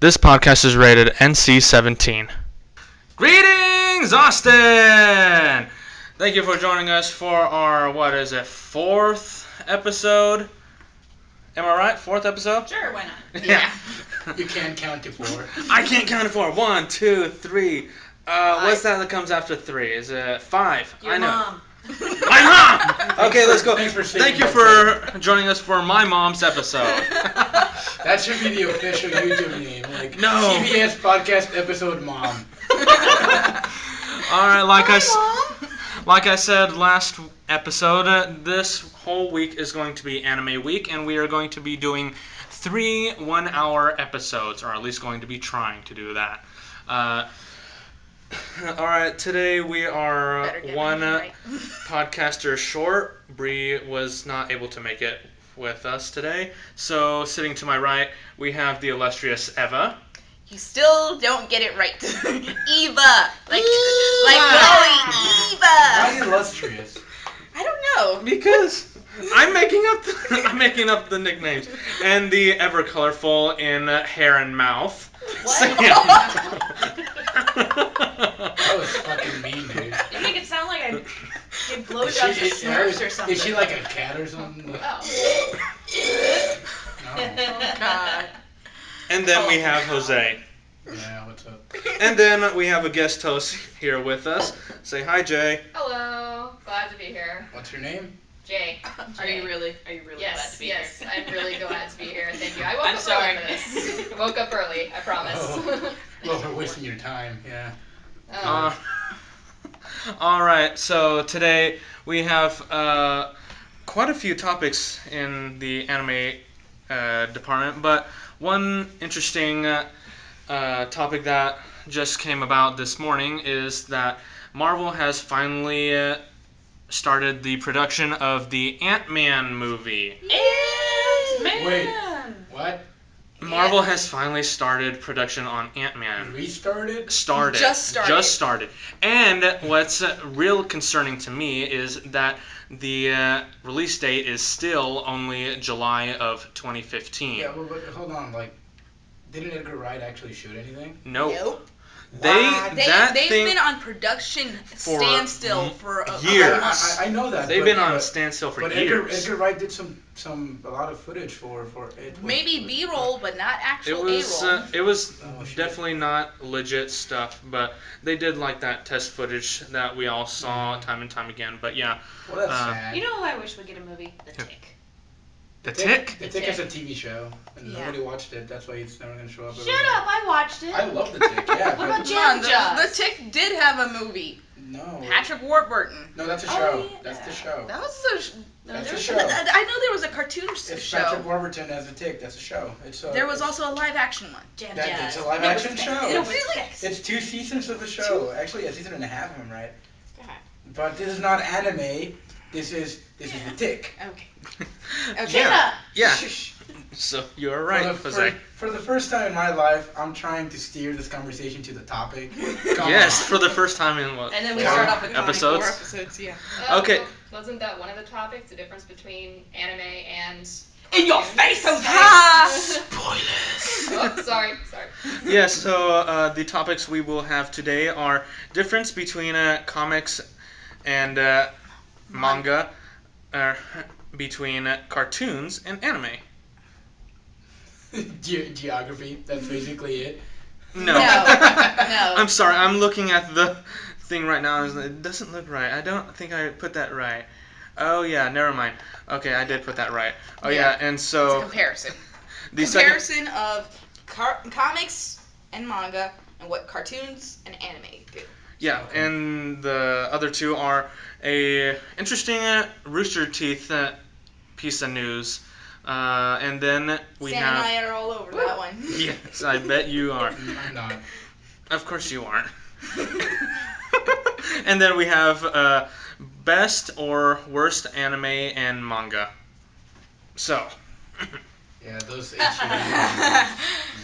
This podcast is rated NC-17. Greetings, Austin! Thank you for joining us for our, fourth episode? Am I right? Fourth episode? Sure, why not? Yeah. You can't count to four. I can't count to four. 1, 2, 3. What's that comes after 3? Is it 5? Your I know. mom. My mom! Okay, let's go. Thank you for joining us for my mom's episode. That should be the official YouTube name. Like, No. CBS Podcast Episode Mom. Alright, like I said last episode, this whole week is going to be Anime Week, and we are going to be doing 3 one-hour episodes, or at least going to be trying to do that. Alright, today we are one podcaster short. Bree was not able to make it with us today. So, sitting to my right, we have the illustrious Eva. You still don't get it right. Eva! Like Chloe. Eva! Why illustrious? I don't know. Because I'm making up the nicknames. And the ever colorful in hair and mouth. What? That was fucking mean, dude. You make it sound like I give blowjobs to snakes or something. Is she like a cat or something? Oh. No. God. And then we have Jose. Yeah, what's up? And then we have a guest host here with us. Say hi, Jay. Hello. Glad to be here. What's your name? Jay. Are you really glad Yes, to be yes. here? I'm really glad to be here. Thank you. I woke I'm up sorry. early for this. I woke up early. I promise. Oh. Well, we're wasting your time, yeah. Alright, so today we have quite a few topics in the anime department, but one interesting topic that just came about this morning is that Marvel has finally started the production of the Ant-Man movie. Ant-Man! Wait, what? Marvel has finally started production on Ant-Man. Restarted? Just started. And what's real concerning to me is that the release date is still only July of 2015. Yeah, well, but hold on, like, didn't Edgar Wright actually shoot anything? Nope. They've been on production standstill for years. I know that. They've been on standstill for years. Edgar Wright did a lot of footage for it. Maybe B-roll, but not actual A-roll. It was definitely not legit stuff, but they did like that test footage that we all saw time and time again. But yeah. Well, that's sad. You know who I wish would get a movie? The Tick. The Tick? The Tick is a TV show, and nobody watched it. That's why it's never going to show up. Shut up! I watched it. I love The Tick, yeah. What about Come on, Jam the Tick did have a movie. No. Patrick Warburton. No, that's a show. Oh, yeah. That's the show. That was That's a show. I know there was a cartoon It's show. Patrick Warburton as The Tick. That's a show. There was also a live-action one. Jam It's Jazz. a live-action show. No, really? It's 2 seasons of the show. Actually, a season and a half, if I'm right. Okay. But this is not anime. This is The Tick. Okay. Yeah. So you're right, Jose. For the first time in my life, I'm trying to steer this conversation to the topic. Yes, for the first time in what? And then we Come start on. off with Episodes? 4 episodes, yeah. Okay. Wasn't that one of the topics? The difference between anime and... In your face, Jose! Spoilers. Oh, sorry. Yeah, so the topics we will have today are difference between comics and manga, between cartoons and anime. Geography, that's basically it. No. I'm sorry, I'm looking at the thing right now and it doesn't look right. I don't think I put that right. Oh yeah, never mind. Okay, I did put that right. Oh yeah, and so... It's a comparison. The Comparison of comics and manga and what cartoons and anime do. Yeah, and the other two are a interesting Rooster Teeth piece of news. And then we Sam have... and I are all over that one. Yes, I bet you are. I'm not. Of course you aren't. And then we have best or worst anime and manga. So... Yeah, those issues.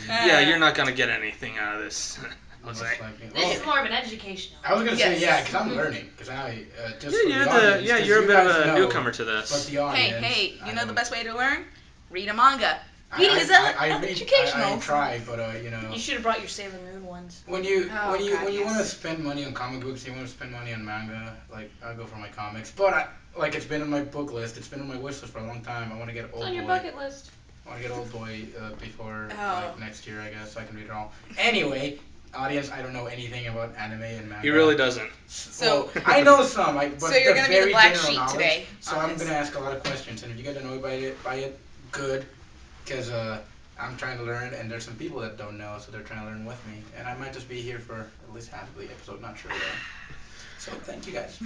Yeah, you're not going to get anything out of this, Jose. This is more of an educational. I was gonna say Yes. because I'm learning. Because I just Yeah, for the audience, 'cause you're a you bit of guys a know, newcomer to But this. the audience, Hey, I you know the don't- best way to learn? Read a manga. Reading is I educational. try, but you know. You should have brought your Sailor Moon ones. When you Oh, when you God, when you want to yes. spend money on comic books, you want to spend money on manga. Like I go for my comics, but like it's been on my book list. It's been on my wish list for a long time. I want to get It's Old on your Boy. bucket list. I want to get Old Boy before Oh. like next year, I guess, so I can read it all. Anyway, audience, I don't know anything about anime and manga. He really doesn't. So, I know some, but so you're they're gonna be the very black general sheep knowledge. today. So on I'm this. gonna ask a lot of questions, and if you get annoyed by it, good, because I'm trying to learn, and there's some people that don't know, so they're trying to learn with me, and I might just be here for at least half of the episode. Not sure though. So thank you guys.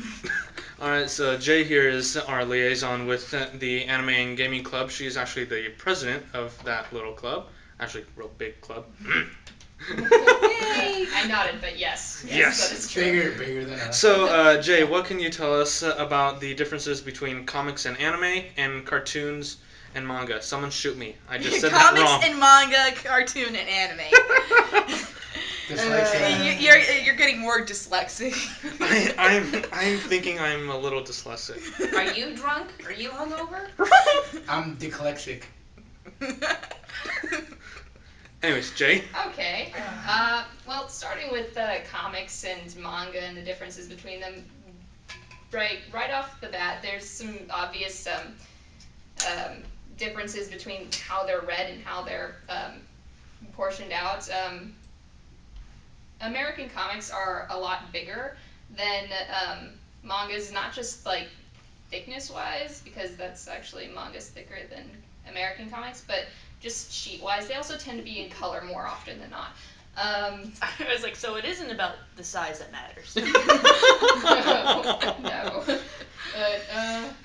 All right, so Jay here is our liaison with the Anime and Gaming Club. She's actually the president of that little club. Actually, real big club. Yay! I nodded, but yes. Yes. That is true. Bigger than us. So, Jay, what can you tell us about the differences between comics and anime and cartoons and manga? Someone shoot me. I just said that wrong. Comics and manga, cartoon and anime. Dyslexia. You're getting more dyslexic. I'm thinking I'm a little dyslexic. Are you drunk? Are you hungover? I'm dyslexic. Anyways, Jay. Okay. Well, starting with comics and manga and the differences between them, right off the bat, there's some obvious differences between how they're read and how they're portioned out. American comics are a lot bigger than mangas, not just like thickness-wise, because that's actually manga's thicker than American comics, but just sheet-wise. They also tend to be in color more often than not. I was like, so it isn't about the size that matters. No.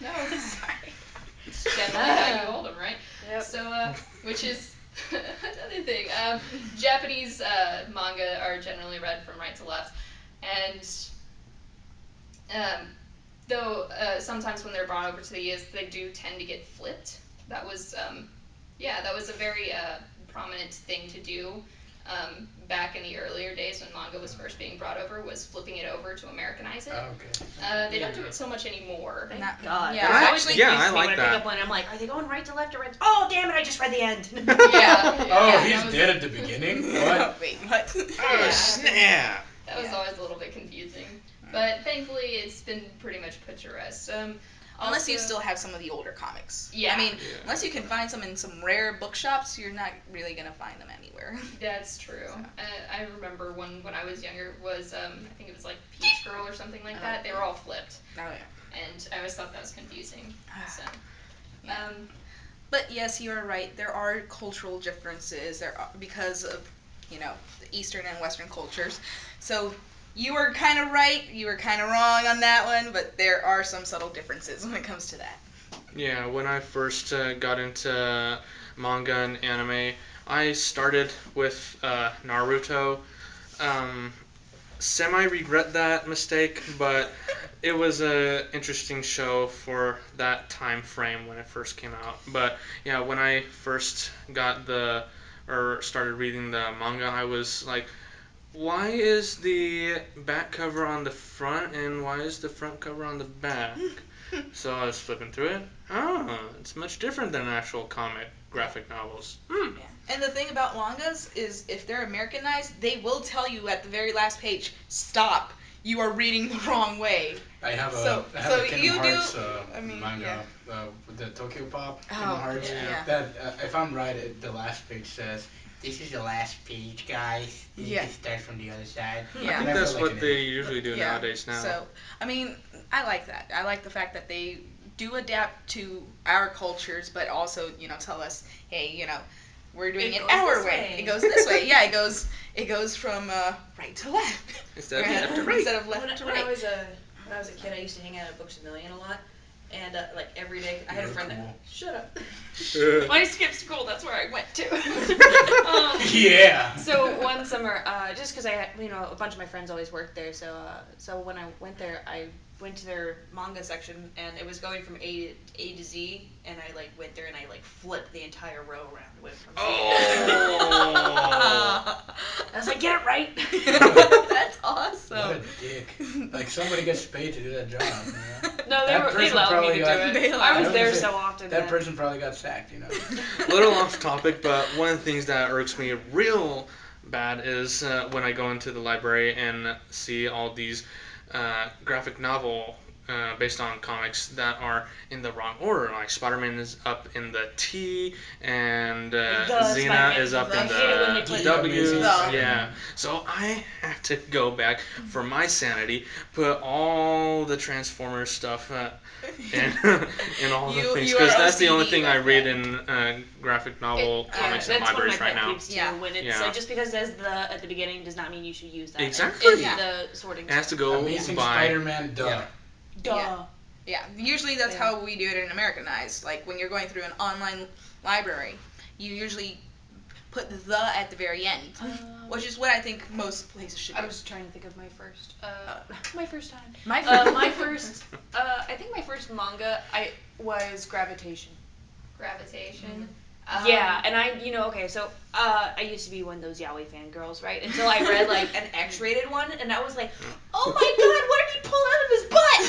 No. Sorry. It's generally how you hold them, right? Yep. So, which is another thing. Japanese manga are generally read from right to left, and though sometimes when they're brought over to the US, they do tend to get flipped. That was, that was a very prominent thing to do back in the earlier days when manga was first being brought over, was flipping it over to Americanize it. Oh, okay. They don't do it so much anymore. Thank Not- God. yeah, It always actually- yeah, confuses I me like when I that. pick up one. I'm like, are they going right to left or right? Oh, damn it! I just read the end. Yeah. Oh, yeah, he's that was- dead at the beginning. What? Wait, what? Oh, snap. That was Yeah. always a little bit confusing. But thankfully, it's been pretty much put to rest. Unless you Also- still have some of the older comics. Yeah. I mean, Yeah. unless you can find some in some rare bookshops, you're not really gonna find them anywhere. That's true. I remember one when I was younger was I think it was like Peach Girl or something like that. They were all flipped, Oh yeah. and I always thought that was confusing. So, Yeah. But yes, you are right. There are cultural differences. There are, because of the Eastern and Western cultures. So you were kind of right. You were kind of wrong on that one. But there are some subtle differences when it comes to that. Yeah, when I first got into manga and anime, I started with Naruto. Semi regret that mistake, but it was a interesting show for that time frame when it first came out. But yeah, when I first started reading the manga, I was like, why is the back cover on the front and why is the front cover on the back? So I was flipping through it. Oh, it's much different than actual comic graphic novels. Hmm. Yeah. And the thing about mangas is if they're Americanized, they will tell you at the very last page, stop. You are reading the wrong way. I have a So Kingdom you do- Hearts I mean, manga with the Tokyo Pop Oh, Kingdom Hearts. yeah. That if I'm right, the last page says, "This is the last page, guys. You Yeah. can start from the other side." Yeah. I think And I that's feel like what an they idiot. usually do Yeah. nowadays now. So, I mean, I like that. I like the fact that they do adapt to our cultures, but also, tell us, hey, we're doing It it goes our this way. way. It goes this way. Yeah, it goes from right to left. Instead of left to right. Instead of left to When I right. was a kid, I used to hang out at Books a Million a lot, and like every day, I had a You're friend cool. that shut up. When I skipped school, that's where I went to. Yeah. So one summer, just because I had, a bunch of my friends always worked there, so when I went there, I went to their manga section, and it was going from A to Z, and I like went there and I like flipped the entire row around. Went from Z to Z. Oh. I was like, get it right. That's awesome. What a dick. Like, somebody gets paid to do that job, you know? No, That they person allowed me probably to do got- it. They I allowed was you. there That so often. That then. person probably got sacked, you know? Little off topic, but one of the things that irks me real bad is when I go into the library and see all these graphic novel based on comics that are in the wrong order. Like Spider-Man is up in the T, and Like the Xena Spider-Man. is up I in hate it when they the put W. Amazing The. Spider-Man. Yeah. So I have to go back for my sanity, put all the Transformers stuff in in all the You- things you because are that's the only OCD thing I like read that. in graphic novel Yeah, comics in that's one of my libraries right pet now. peeves too. Yeah. When it's Yeah. like just because it says the at the beginning does not mean you should use that. Exactly. In Yeah. the sorting. It has to go Amazing by. Spider-Man, duh. Yeah. Duh. Yeah. Yeah, usually that's Yeah. how we do it in Americanized. Like when you're going through an online library, you usually put the at the very end, which is what I think most places should do. I was trying to think of my first. My first time. My My first. I think my first manga was Gravitation. Gravitation. Yeah, and okay, so I used to be one of those yaoi fangirls, right? Until I read like an X-rated one, and I was like, oh my god, what did he pull out of his butt?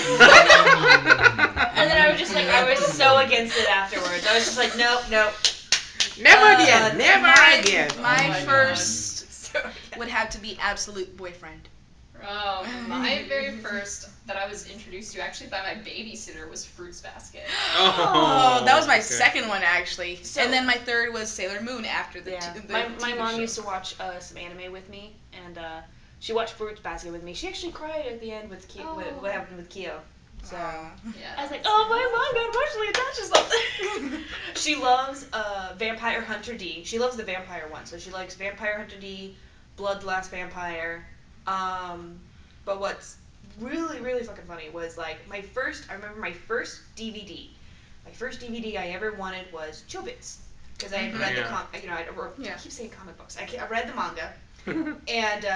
And then I was just like, I was so against it afterwards. I was just like, nope. Never again. Never again. My Oh my first would have to be Absolute Boyfriend. My very first that I was introduced to actually by my babysitter was Fruits Basket. Oh, that was my okay. second one actually, So- and then my third was Sailor Moon after the. Yeah, The my TV mom show. used to watch some anime with me, and she watched Fruits Basket with me. She actually cried at the end with what happened with Kyo. So Yeah. I was like, oh, my mom got emotionally attached to something. She loves Vampire Hunter D. She loves the vampire one, so she likes Vampire Hunter D, Blood Last Vampire. But what's really, really fucking funny was like I remember my first DVD. My first DVD I ever wanted was Chobits. Because I had read Yeah. I keep saying comic books. I read the manga. And,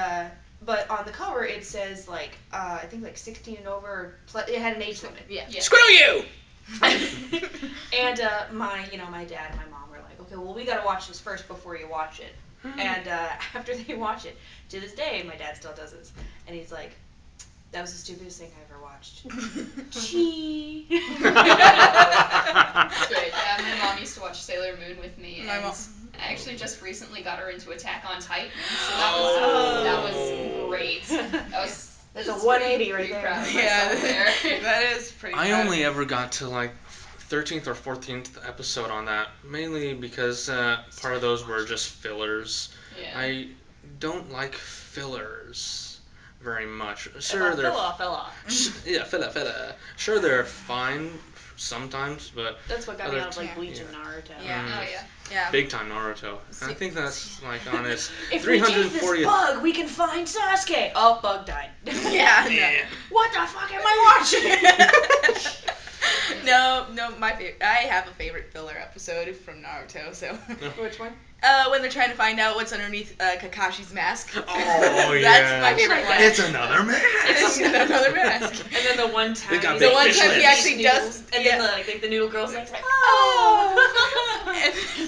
but on the cover it says like, I think like 16 and over, it had an age limit. Yeah. Yeah. Screw you! And my dad and my mom were like, okay, well we gotta watch this first before you watch it. And after they watch it, to this day, my dad still does this, and he's like, that was the stupidest thing I ever watched. Chee. That's great. Yeah, my mom used to watch Sailor Moon with me, My and mom- I actually just recently got her into Attack on Titan, so Oh. that was great. That's a 180 right pretty there. proud of Yeah, myself there. that is pretty. I bad. only ever got to like 13th or 14th episode on that, mainly because part of those were just fillers. Yeah. I don't like fillers very much. Sure, they're Fell off. yeah, filler. Sure, they're fine sometimes, but That's what got me out of like Yeah. Bleach Yeah. and Naruto. Yeah. Oh yeah. Yeah. big time Naruto. And I think that's like on its If we take 340th. this bug, we can find Sasuke. Oh, bug died. Yeah. Yeah. What the fuck am I watching? No, my favorite. I have a favorite filler episode from Naruto. So, Which one? when they're trying to find out what's underneath Kakashi's mask. Oh, yeah. That's my favorite one. It's another man. It's another mask. And then the one time, It got The big one fish time he lips. actually does, and yeah. then the noodle girl's like, Oh.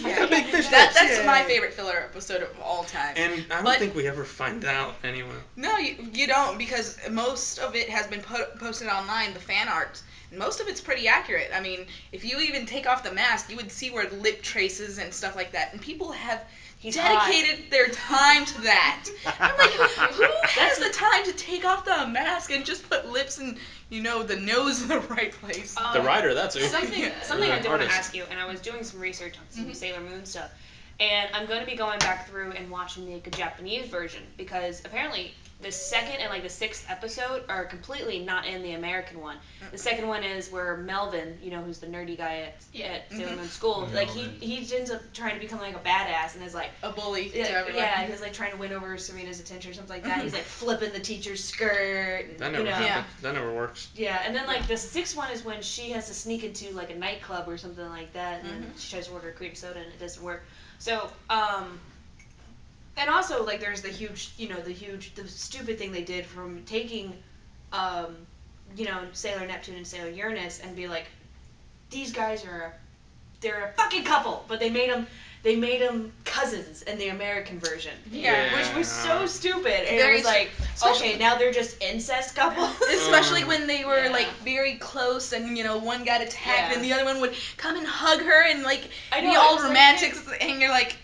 got big fish That's lips, my yay. favorite filler episode of all time. And I don't But- think we ever find out anyway. No, you don't, because most of it has been posted online, the fan art. And most of it's pretty accurate. I mean, if you even take off the mask, you would see where lip traces and stuff like that. And people have dedicated their time to that. I'm like, who has the time to take off the mask and just put lips and, the nose in the right place? The writer, that's who. Something I The did want to artist. ask you, and I was doing some research on some Sailor Moon stuff, and I'm going to be going back through and watching the Japanese version, because apparently the second and like the sixth episode are completely not in the American one. The second one is where Melvin, who's the nerdy guy at Sailor Moon school, like he ends up trying to become like a badass and is like A bully to yeah, everyone. he's like trying to win over Serena's attention or something like that. He's like flipping the teacher's skirt. And, That never Yeah. happens. That never works. Yeah, and then like the sixth one is when she has to sneak into like a nightclub or something like that, and then she tries to order a cream soda and it doesn't work. So, and also like there's the stupid thing they did from taking, Sailor Neptune and Sailor Uranus and be like, these guys they're a fucking couple, but they they made them cousins in the American version. Yeah. Which was so stupid. And Very it was like, okay, now they're just incest couples. Especially when they were Yeah. like very close, and one got attacked, Yeah. and the other one would come and hug her, and like I know, be it all was like, romantic, and you're like,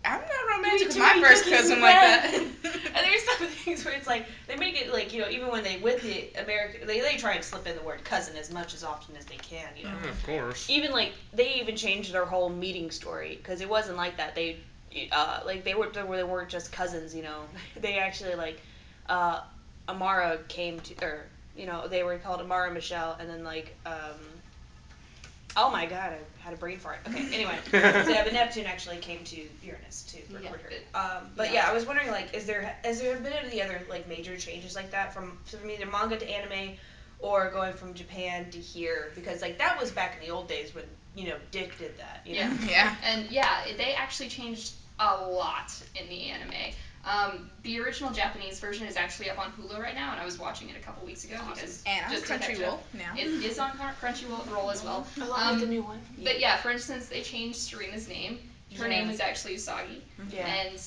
I'm not romantic with too my many first cookies cousin and like that. bread. And there's some things where it's like they make it like even when they with the American they try and slip in the word cousin as much as often as they can. Of course. Even like they even changed their whole meeting story because it wasn't like that. They like they weren't just cousins. They actually like Amara came to or they were called Amara Michelle and then like oh my god, I had a brain fart. Okay, anyway. So yeah, but Neptune actually came to Uranus to record her. But yeah, I was wondering, like, has there been any other, like, major changes like that from either manga to anime or going from Japan to here? Because, like, that was back in the old days when, Dick did that, Yeah. Yeah. And they actually changed a lot in the anime. The original Japanese version is actually up on Hulu right now, and I was watching it a couple weeks ago because And on just to catch Crunchyroll up. now. It is on Crunchyroll as well. Along with the new one. But yeah, for instance, they changed Serena's name. Her name was actually Usagi. Yeah. And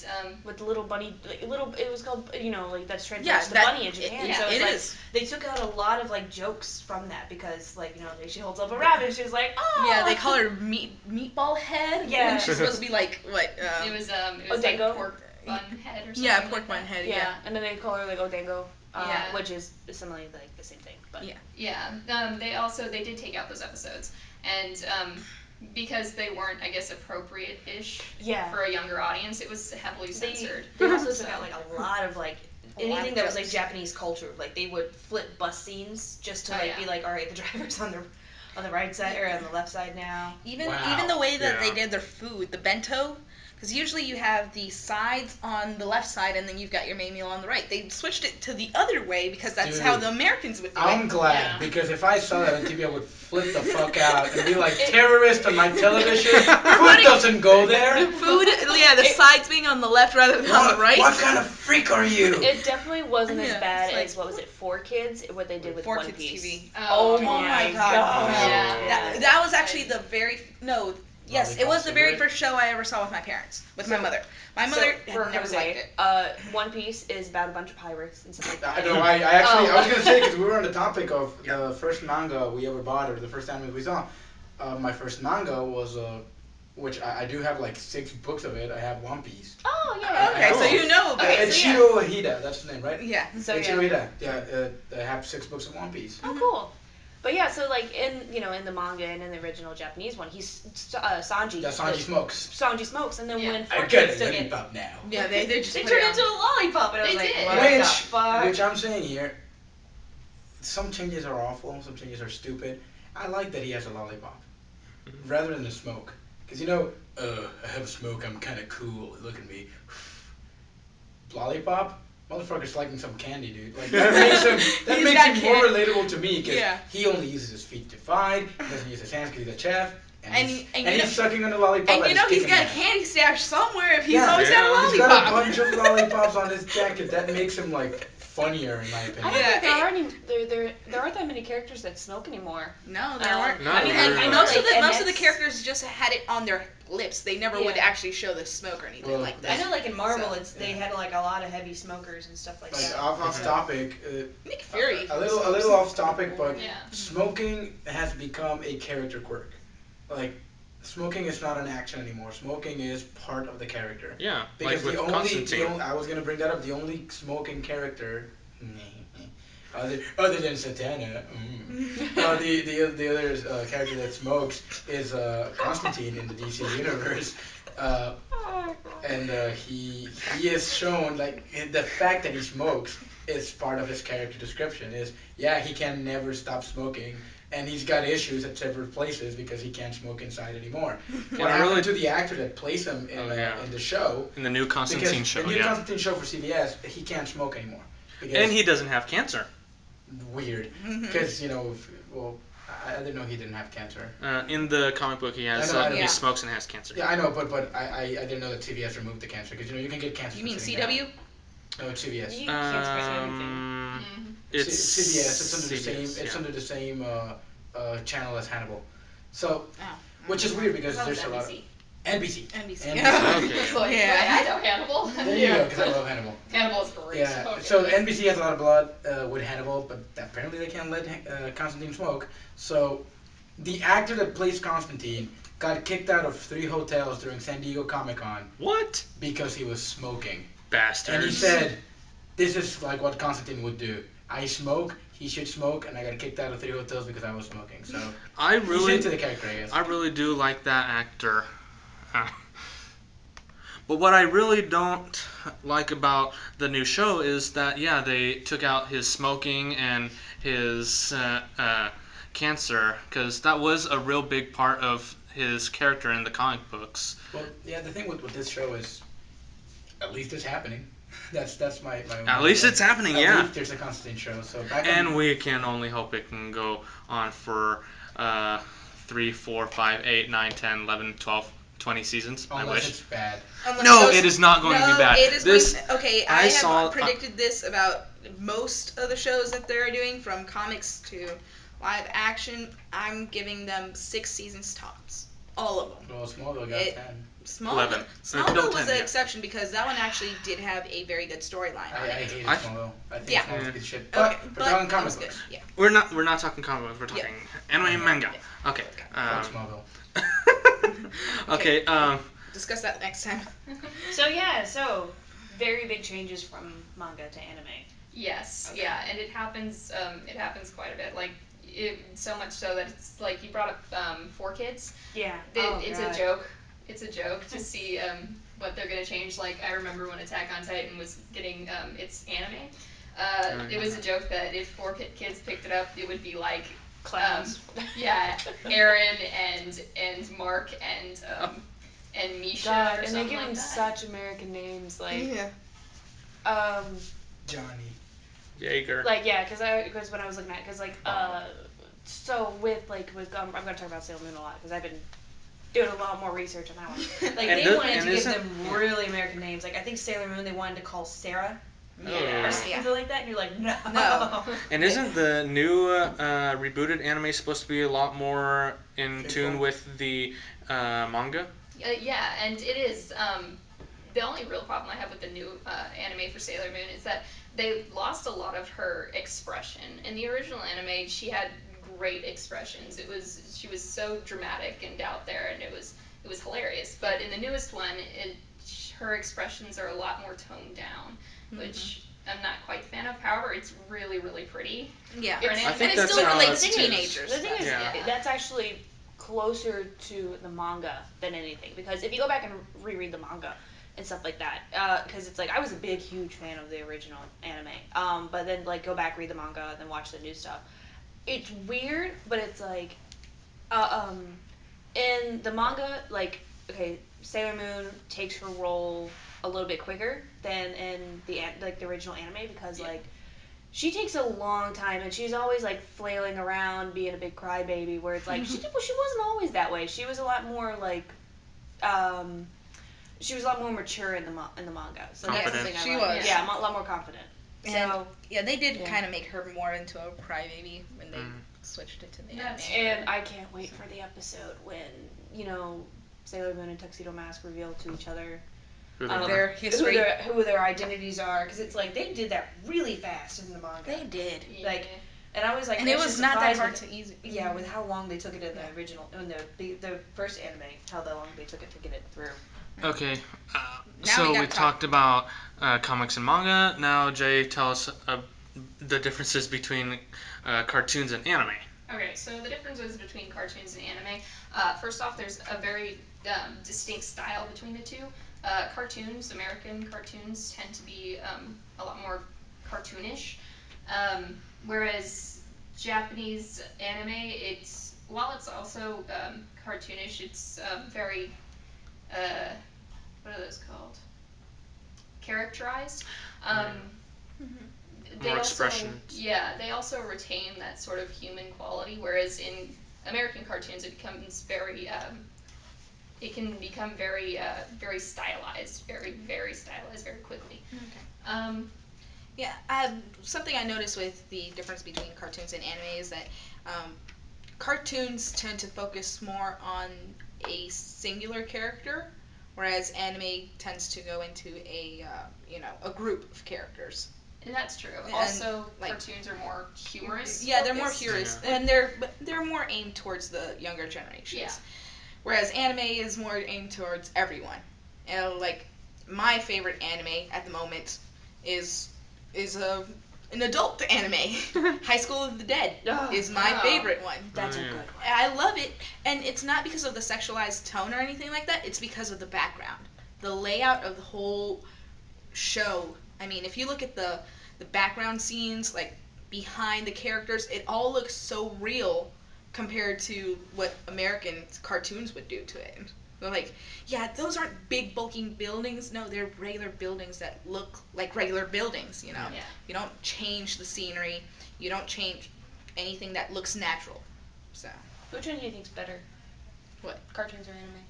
with the little bunny, it was called, like that's translated Yeah, to the bunny in Japan. Yeah, so it's it like, is. They took out a lot of like jokes from that because like she holds up a rabbit, she's like, oh. Yeah, they call her meatball head. Yeah. When she's supposed to be like what? it was like Odango? pork bun head or something. Yeah, like pork bun that. head. Yeah. Yeah. And then they call her like Odango, Yeah. which is similarly like the same thing. But Yeah. Yeah. They did take out those episodes, and because they weren't, I guess, appropriate-ish for a younger audience, it was heavily censored. They also took out like a lot of like anything that was like jokes. Japanese culture. Like they would flip bus scenes just to like be like, all right, the driver's on the right side or on the left side now. Even Wow. the way that they Yeah. did their food, the bento, because usually you have the sides on the left side and then you've got your main meal on the right. They switched it to the other way because that's how Dude, the Americans would do I'm it. glad Yeah. because if I saw that on TV, I would flip the fuck out and be like, terrorist on my television. Food doesn't go there. Food, yeah, the sides being on the left rather than on the right. What kind of freak are you? It definitely wasn't as Yeah, bad it's like- as what was it, 4Kids? What they did with Four One Kids Piece. TV. Oh Oh my god. Yeah. That was actually the very yes, it was the very Lollipop first show I ever saw with my parents, with my mother. My mother for had never Jose, liked it. One Piece is about a bunch of pirates and stuff like that. I know. I actually I was gonna say because we were on the topic of the first manga we ever bought or the first anime we saw. My first manga was which I do have like 6 books of it. I have One Piece. Oh yeah. Okay, so you know about it. It's So yeah. Shiro Hida. That's his name, right? Yeah. So It's yeah. Shiro Hida. Yeah. I have 6 books of One Piece. Oh cool. But yeah, so like in the manga and in the original Japanese one, he's Sanji. Yeah, Sanji smokes. Sanji smokes, and then when I 4Kids get a took it, lollipop now. Yeah, they just they put turned it into a lollipop, and I was They like, did. what the Which fuck? I'm saying here, some changes are awful, some changes are stupid. I like that he has a lollipop rather than a smoke, because I have a smoke. I'm kind of cool. Look at me. Lollipop. Motherfucker's liking some candy, dude. Like that makes him more relatable to me because he only uses his feet to fight. He doesn't use his hands because he's a chef. And he's sucking on the lollipop. And he's got a candy stash somewhere if he's Yeah. always got a lollipop. He's got a bunch of lollipops on his jacket. That makes him like funnier in my I opinion. don't Yeah. think there are any. There aren't that many characters that smoke anymore. No, there weren't. Not I mean, really. and most Like, of the characters just had it on their lips. They never would actually show the smoke or anything Well, like I that. know, like in Marvel, So, they had like a lot of heavy smokers and stuff like Like that. off topic, Nick Fury. a little off topic, but Yeah. smoking has become a character quirk. Like smoking is not an action anymore. Smoking is part of the character. Yeah, Because like with Constantine. I was gonna bring that up. The only smoking character, other than Satana, the other character that smokes is Constantine in the DC universe. And he is shown like the fact that he smokes is part of his character description. He can never stop smoking, and he's got issues at several places because he can't smoke inside anymore. What happened to the actor that plays him in the show? In the new Constantine Because show, the new yeah. Constantine show for CBS, he can't smoke anymore. Because And he doesn't have cancer. weird, because I didn't know he didn't have cancer. In the comic book, he has I know. he smokes and has cancer. Yeah, I know, but I didn't know that CBS removed the cancer because you can get cancer. You from mean sitting CW? down. No, it's CBS. You can't spread anything. It's CBS. It's under the same. CBS, It's yeah. under the same channel as Hannibal. So, Oh. which is weird because That was there's a lot. NBC. NBC. NBC. Okay. It's like, Yeah. wait, I know Hannibal. There you go, because I love Hannibal. Hannibal is great. Yeah, Oh, so goodness. NBC has a lot of blood with Hannibal, but apparently they can't let Constantine smoke. So the actor that plays Constantine got kicked out of 3 hotels during San Diego Comic Con What? because he was smoking. Bastards. And he said, "This is like what Constantine would do. I smoke, he should smoke, and I got kicked out of 3 hotels because I was smoking." So I he's really, into the character, I guess. I really do like that actor. Uh, But what I really don't like about the new show is that, yeah, they took out his smoking and his cancer, because that was a real big part of his character in the comic books. Well, yeah, the thing with this show is, at least it's happening. That's my At least thing. it's happening, At yeah. least there's a Constantine show. So back And on, we can only hope it can go on for 3, 4, 5, 8, 9, 10, 11, 12, 20 seasons. I unless wish. it's bad. No, it is not going to be No, bad. it is This, going to, okay, I I saw- have predicted this about most of the shows that they're doing, from comics to live action. I'm giving them 6 seasons tops. All of them. Well, Smallville got It- 10. 11. Smallville No, was 10, an yeah. exception because that one actually did have a very good storyline on I it. hated I- Smallville. I think Yeah. Smallville's a piece of shit. Okay, But we're talking it comic was good. books. Yeah. We're not talking comic books. We're talking anime and manga. Okay. Fuck Smallville. Okay. Discuss that next time. So yeah, so very big changes from manga to anime. Yes, Okay. yeah, and it happens. It happens quite a bit. Like, so much so that it's like you brought up 4 Kids. Yeah. It's God. a joke. It's a joke to see what they're gonna change. Like, I remember when Attack on Titan was getting its anime. It was a joke that if 4 Kids picked it up, it would be like Clowns. yeah, Aaron and Mark and Misha God, or and they something give like them that. such American names, like Yeah. Johnny. Jaeger. like yeah, because when I was looking at, because like so with I'm gonna talk about Sailor Moon a lot because I've been doing a lot more research on that one. Like And they the- wanted and to give isn't- them really American names. Like I think Sailor Moon they wanted to call Sarah Oh. or something like that, and you're like no. No. And isn't the new rebooted anime supposed to be a lot more in tune with the manga? Yeah, and it is. The only real problem I have with the new anime for Sailor Moon is that they lost a lot of her expression. In the original anime, she had great expressions. She was so dramatic and out there, and it was hilarious. But in the newest one, her expressions are a lot more toned down, which I'm not quite a fan of. However, it's really, really pretty. Yeah. For an I anime. think And it that's still how relates it to is. teenagers. The thing is, Yeah. that's actually closer to the manga than anything, because if you go back and reread the manga and stuff like that, because it's like I was a big, huge fan of the original anime, but then like go back, read the manga, and then watch the new stuff. It's weird, but it's like, in the manga, like okay, Sailor Moon takes her role a little bit quicker than in the original anime because Yeah. like she takes a long time and she's always like flailing around being a big crybaby where it's like she wasn't always that way. She was a lot more like she was a lot more mature in the manga. So that's Confident. something I She like. was. Yeah, a lot more confident. And So yeah, they did Yeah. kind of make her more into a crybaby when they switched it to the That's anime. and I can't wait for the episode when, Sailor Moon and Tuxedo Mask reveal to each other Who Their they are. history. who their identities are, because it's like they did that really fast in the manga. They did. Like, and I was like, And it actually was not that surprised hard with- to easy. Yeah, with how long they took it in the Yeah. original, in the first anime, how long they took it to get it through. Okay. Now So we we gotta talked about comics and manga. Now, Jay, tell us the differences between cartoons and anime. Okay, so the differences between cartoons and anime. First off, there's a very distinct style between the two. American cartoons, tend to be a lot more cartoonish, whereas Japanese anime, while it's also cartoonish, it's very what are those called? Characterized. They More also, expressions. yeah, they also retain that sort of human quality, whereas in American cartoons it becomes very it can become very very stylized, very stylized very quickly. Okay. Yeah, something I noticed with the difference between cartoons and anime is that cartoons tend to focus more on a singular character, whereas anime tends to go into a group of characters. And that's true. And, Also, like, cartoons are more humorous. Yeah, they're more focused. humorous, Yeah. and they're more aimed towards the younger generations. Yeah. Whereas anime is more aimed towards everyone. Like my favorite anime at the moment is an adult anime. High School of the Dead is my favorite one. That's Oh, a yeah. good one. I love it, and it's not because of the sexualized tone or anything like that. It's because of the background, the layout of the whole show. I mean, if you look at the background scenes, like behind the characters, it all looks so real compared to what American cartoons would do to it. They're like, yeah, those aren't big bulking buildings. No, they're regular buildings that look like regular buildings. Yeah. You don't change the scenery. You don't change anything that looks natural. So Which one do you think's better? What? Cartoons or anime?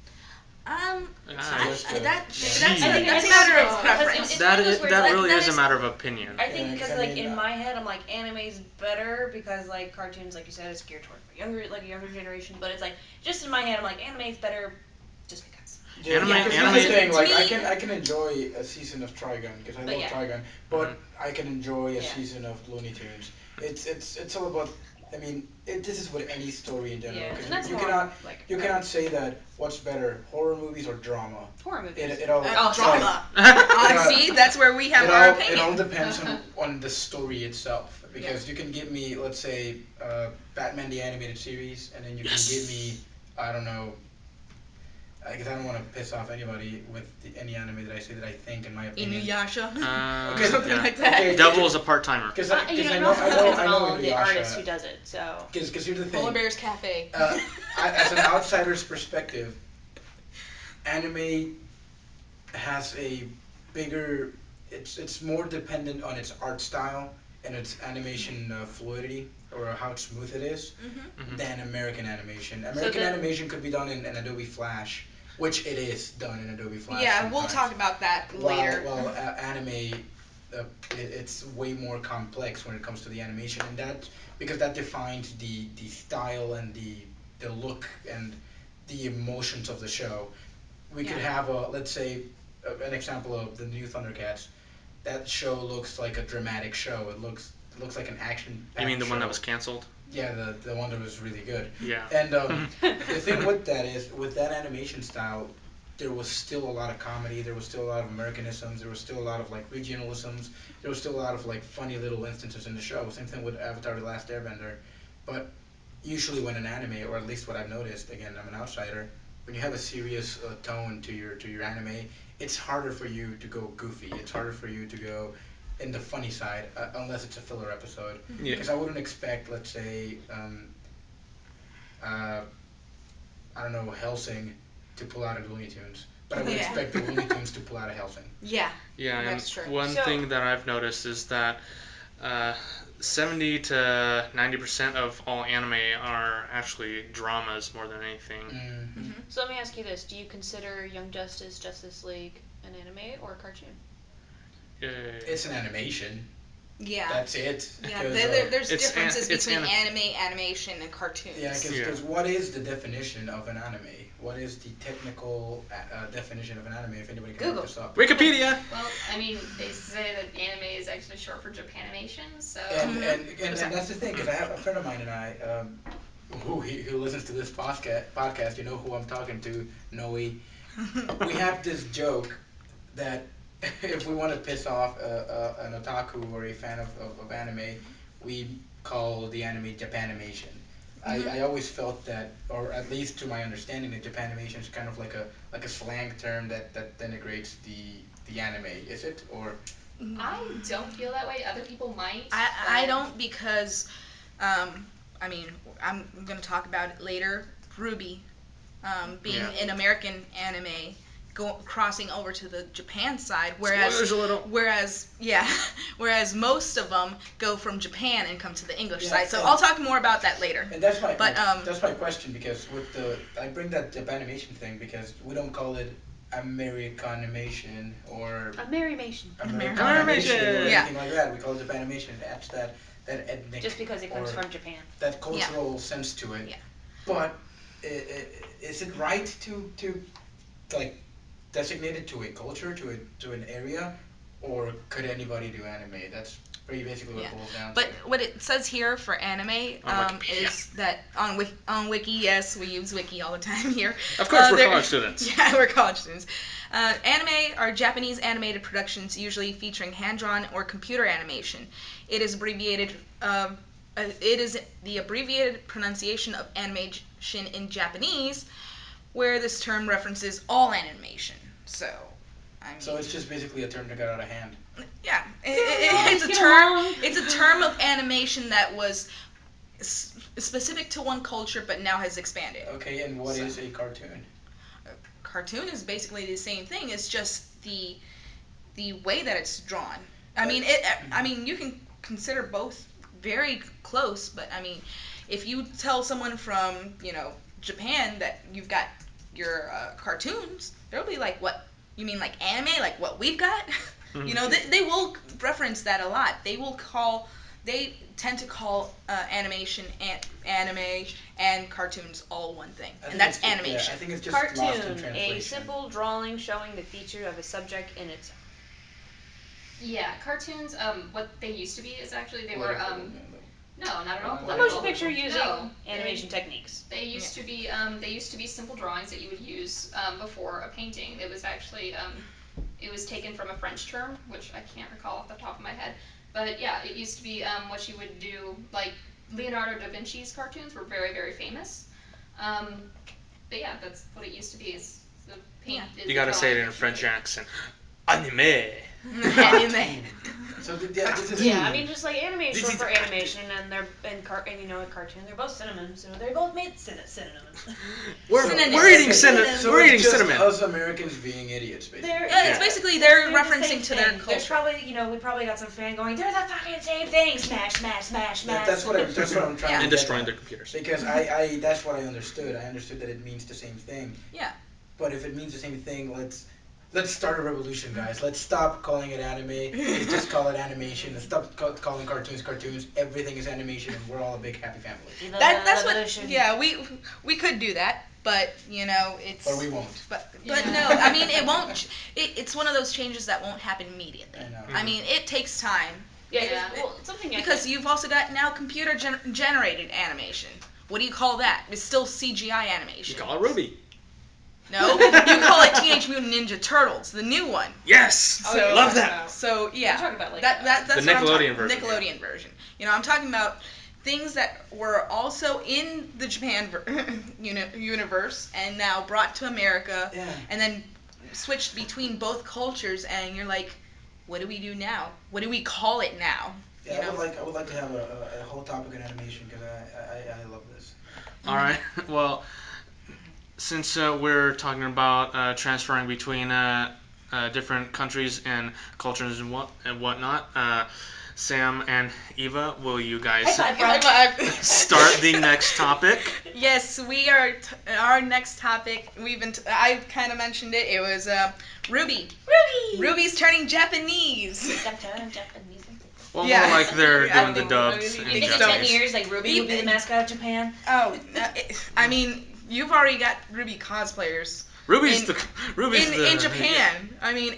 Just, That's yeah. a matter of because preference. it's one of those where it's that like, really that is a matter of opinion. I think Yeah, 'cause because I like mean, in my head, I'm like anime's better because like cartoons, like you said, is geared toward a younger generation. But it's like just in my head, I'm like anime's better, just because. Yeah, Anime- because anime- here's the thing. To Like, me- I can enjoy a season of Trigun because I But love yeah. Trigun, but Mhm. I can enjoy a Yeah. season of Looney Tunes. It's all about. I mean, this is with any story in general Yeah, because and that's you more cannot like say that what's better, horror movies or drama. horror movies. It all Drama. all- See, that's where we have it our all opinion. depends on the story itself because you can give me, let's say, Batman the animated series, and then you can give me, I don't know, because I don't want to piss off anybody with any anime that I say that I think, in my opinion. Inuyasha. Okay, Something yeah. like that. Okay. Devil is a part timer. Because It I know also depends on all the Inuyasha. artist who does it. So Because here's the Polar thing, Bears Cafe. as an outsider's perspective, anime has a bigger. It's more dependent on its art style and its animation fluidity, or how smooth it is, Mm-hmm. Mhm. than American animation. So American then- animation could be done in Adobe Flash, which it is done in Adobe Flash. Yeah, sometimes. we'll talk about that later. While anime, it's way more complex when it comes to the animation, and that because that defines the style and the look and the emotions of the show. We could Yeah. have a, let's say, an example of the new Thundercats. That show looks like a dramatic show. It looks like an action. You mean the one that show. was canceled? Yeah, the one that was really good. Yeah. And the thing with that is, with that animation style, there was still a lot of comedy. There was still a lot of Americanisms. There was still a lot of like regionalisms. There was still a lot of like funny little instances in the show. Same thing with Avatar: The Last Airbender. But usually, when an anime, or at least what I've noticed, again, I'm an outsider. When you have a serious tone to your anime, it's harder for you to go goofy. It's harder for you to go in the funny side, unless it's a filler episode. Yeah. Because I wouldn't expect, let's say, uh, I don't know, Helsing to pull out a Looney Tunes, but I would Yeah. expect the Looney Tunes to pull out a Helsing. Yeah. Yeah, and That's true. one So- thing that I've noticed is that 70 to 90% of all anime are actually dramas more than anything. Mm-hmm. So let me ask you this: do you consider Young Justice, Justice League an anime or a cartoon? It's an animation. Yeah. That's it. Yeah, 'Cause, there's It's differences it's between an- anime, animation, and cartoons. Yeah, because Yeah. what is the definition of an anime? What is the technical definition of an anime? If anybody can Google. look this up. Wikipedia. Well, I mean, they say that anime is actually short for Japanimation, so. And that's the thing, because I have a friend of mine and I, who listens to this podcast, you know who I'm talking to, Noe. We have this joke that if we want to piss off an otaku or a fan of anime, we call the anime Japanimation. I always felt that, or at least to my understanding, that Japanimation is kind of like a slang term that denigrates the anime. Is it, or? I don't feel that way. Other people might. I but- don't because, I mean, I'm going to talk about it later. Ruby, being Yeah. an American anime, crossing over to the Japan side, Spoilers a little. whereas most of them go from Japan and come to the English Yeah, side. So and- I'll talk more about that later. And that's But, that's my question, because with the I bring that Japanimation thing because we don't call it Americanimation or Amerimation. Americanimation or Yeah. anything like that. We call it Japanimation. It adds that ethnic Just because it comes or from Japan. that cultural sense to it. Yeah. But is it right to like designate it to a culture, to an area, or could anybody do anime? That's pretty basically what Yeah. it boils down But to. what it says here for anime On Wikipedia. is that on Wiki, yes, we use Wiki all the time here. Of course, we're college students. Yeah, we're college students. Anime are Japanese animated productions, usually featuring hand-drawn or computer animation. It is abbreviated. It is the abbreviated pronunciation of animation in Japanese, where this term references all animation. So, I mean, So it's just basically a term that got out of hand. yeah, Let's it's a get term. along. It's a term of animation that was specific to one culture, but now has expanded. Okay, and what is a cartoon? Cartoon is basically the same thing. It's just the way that it's drawn. I mean, it. I mean, you can consider both very close, but I mean, if you tell someone from Japan that you've got your cartoons, they'll be like, "What? You mean like anime? Like what we've got?" They will reference that a lot. They tend to call animation and anime and cartoons all one thing, and that's animation. I think it's just lost in Cartoon, translation. a simple drawing showing the feature of a subject in its. Yeah, cartoons. What they used to be is actually they were. Political, No, not at all A political. motion picture using No, animation techniques. They used to be simple drawings that you would use before a painting. It was actually it was taken from a French term, which I can't recall off the top of my head. But yeah, it used to be what you would do. Like Leonardo da Vinci's cartoons were very very famous. But yeah, that's what it used to be. Is the paint. Yeah. You gotta say it in a French accent. Anime. Anime. So this is Yeah, I mean, just like anime is This short is for a animation, and they're and a cartoon. They're both synonyms, so they're both made synonyms. We're eating cinnamon. So We're it's eating just cinnamon. us Americans being idiots, basically. It's basically they're the referencing same to their thing. There's culture. probably we probably got some fan going. They're the fucking same thing. Smash, smash, smash, smash. That's what I'm trying to And get destroying at. their computers. Because I that's what I understood. I understood that it means the same thing. Yeah. But if it means the same thing, let's start a revolution, guys. Let's stop calling it anime. Let's just call it animation. Let's stop calling cartoons cartoons. Everything is animation, and we're all a big happy family. That's what. Yeah, we could do that, but it's. But we won't. But Yeah. no, I mean it won't. It's one of those changes that won't happen immediately. I know. I mean it takes time. Yeah, well, something Because you've also got now computer generated animation. What do you call that? It's still CGI animation. You call it Ruby. No, you call it Teenage Mutant Ninja Turtles, the new one. Yes. So, Love that. So yeah, You're talking about, like, that's the what I'm talking- Nickelodeon version. Nickelodeon version. I'm talking about things that were also in the Japan universe and now brought to America, Yeah. and then switched between both cultures. And you're like, what do we do now? What do we call it now? Yeah, I would like to have a whole topic on animation because I love this. All right. Well, since we're talking about transferring between different countries and cultures and whatnot, Sam and Eva, will you guys start the next topic? Yes, we are. Our next topic. I kind of mentioned it. It was Ruby. Ruby's turning Japanese. Japanese. Well, Yeah. more like they're I doing the don't know. dubs I mean, in You think in Japanese. 10 years, like Ruby will be the mascot of Japan? Oh, I mean, you've already got Ruby cosplayers. Ruby's in Japan. I mean,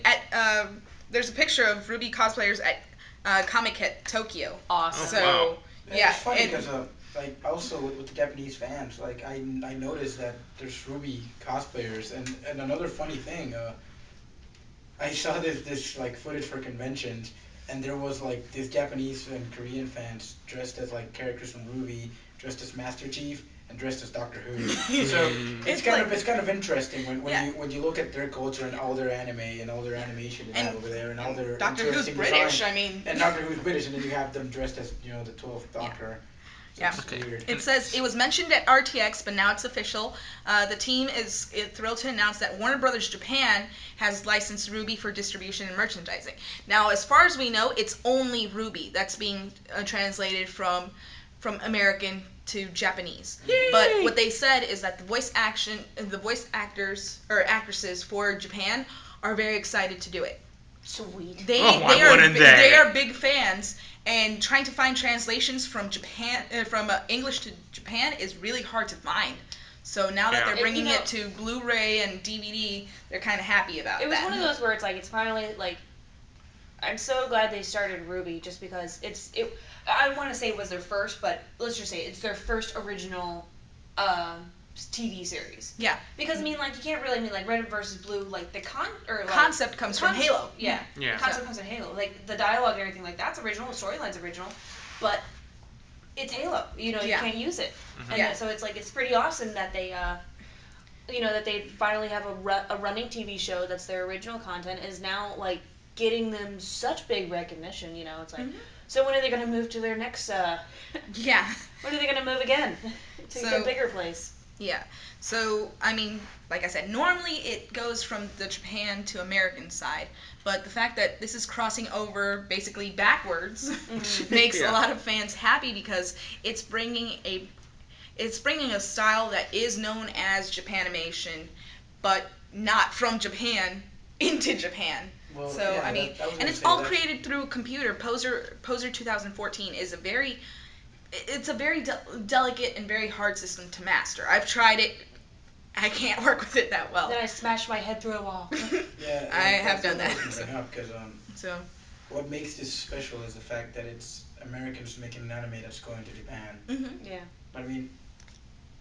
there's a picture of Ruby cosplayers at Comic-Con Tokyo. Awesome. So wow. yeah, It's funny and- because like also with the Japanese fans, like I noticed that there's Ruby cosplayers, and another funny thing, I saw this like footage for conventions, and there was like these Japanese and Korean fans dressed as like characters from Ruby, dressed as Master Chief, and dressed as Doctor Who. So it's kind of interesting when you look at their culture and all their anime and all their animation they have over there and all their Doctor Who's interesting British. design. I mean, And Doctor Who's British, and then you have them dressed as the 12th Doctor. So Yeah. it's Okay. weird. It says it was mentioned at RTX, but now it's official. The team is thrilled to announce that Warner Brothers Japan has licensed Ruby for distribution and merchandising. Now, as far as we know, it's only Ruby that's being translated from American to Japanese. Yay! But what they said is that the voice actors or actresses for Japan are very excited to do it. Sweet. Why wouldn't they? They are big fans, and trying to find translations from English to Japan is really hard to find. So now that Yeah. they're bringing you know- it to Blu-ray and DVD, they're kind of happy about It was that. one of those where it's like it's finally like. I'm so glad they started RWBY just because I want to say it was their first, but let's just say it's their first original TV series. Yeah. Because I mean, like you can't really like Red versus Blue, like concept comes from Halo. Yeah. Yeah. The concept comes from Halo. Like the dialogue and everything like that's original, the storyline's original, but it's Halo. You know, you Yeah. can't use it. Mhm. And Yeah. so it's like it's pretty awesome that they that they finally have a running TV show that's their original content is now like getting them such big recognition. You know, it's like, so when are they going to move to their next? Yeah. When are they going to move again to a bigger place? Yeah. So I mean, like I said, normally it goes from the Japan to American side, but the fact that this is crossing over basically backwards makes Yeah. a lot of fans happy because it's bringing a style that is known as Japanimation, but not from Japan into Japan. Well, So yeah, I mean, I was and gonna it's say all that's- created through a computer. Poser 2014 is a very delicate and very hard system to master. I've tried it. I can't work with it that well. Then I smashed my head through a wall. Yeah, I have done that's that. what I was gonna bring up because So what makes this special is the fact that it's Americans making an anime that's going to Japan. Yeah. But I mean,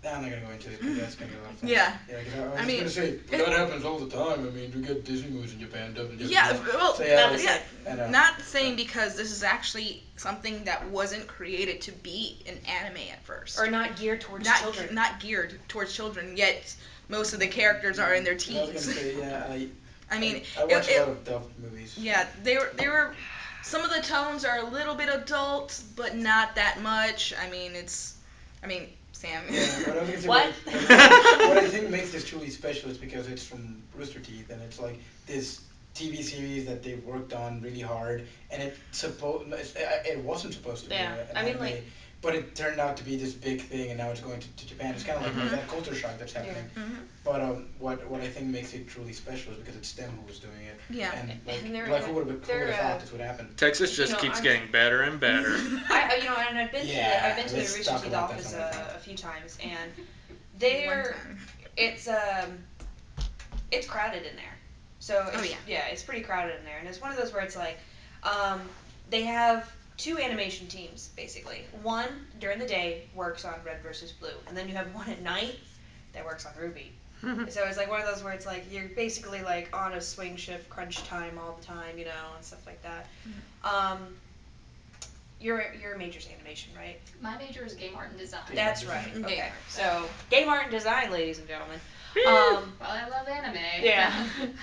I'm not gonna go into it because that's gonna get a lot of fun. Yeah. Yeah, because I was I just mean, gonna say it- that happens all the time. I mean, we get Disney movies in Japan, dubbed in yeah, Japanese. well, So, yeah, not the like- same. I know. not the same because this is actually something that wasn't created to be an anime at first. Or not geared towards not children. not geared towards children. Yet most of the characters are in their I was gonna teens. say, yeah, I mean, I watch it- a lot of dubbed movies. yeah, they were. Some of the tones are a little bit adult, but not that much. I mean, Sam. Yeah, but I was gonna say What? what I think makes this truly special is because it's from Rooster Teeth, and it's like this TV series that they've worked on really hard, and it wasn't supposed to be Yeah, an I mean, anime, like- but it turned out to be this big thing, and now it's going to Japan. It's kind of like that culture shock that's happening. But what I think makes it truly special is because it's them who was doing it. Yeah. And And they're- who would have they're, thought this would happen? Texas just You know, keeps I'm- getting better and better. And I've been Yeah, to the let's Rooster talk Teeth about that office some other time. a few times, and One they're time. it's crowded in there. So Oh, it's pretty crowded in there, and it's one of those where it's like they have two animation teams basically. One during the day works on Red versus Blue, and then you have one at night that works on RWBY. So it's like one of those where it's like you're basically like on a swing shift, crunch time all the time, and stuff like that. Your major's animation, right? My major is game art and design. That's right. Game Okay. art. So game art and design, ladies and gentlemen. Well, I love anime. Yeah.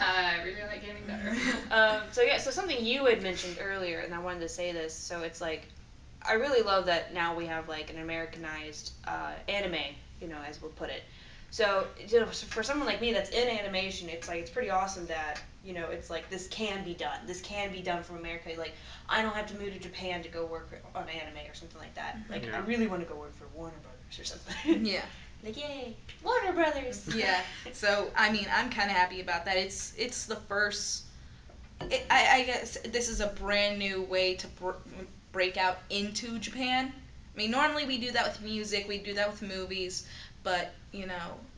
I really like gaming better. So something you had mentioned earlier, and I wanted to say this. So it's like, I really love that now we have like an Americanized anime, as we'll put it. So for someone like me that's in animation, it's like it's pretty awesome that it's like this can be done. This can be done from America. Like I don't have to move to Japan to go work on anime or something like that. Like I really want to go work for Warner Brothers or something. Yeah. Like yay, Warner Brothers. Yeah. So I mean, I'm kind of happy about that. It's the first. I guess this is a brand new way to break out into Japan. I mean, normally we do that with music, we do that with movies, but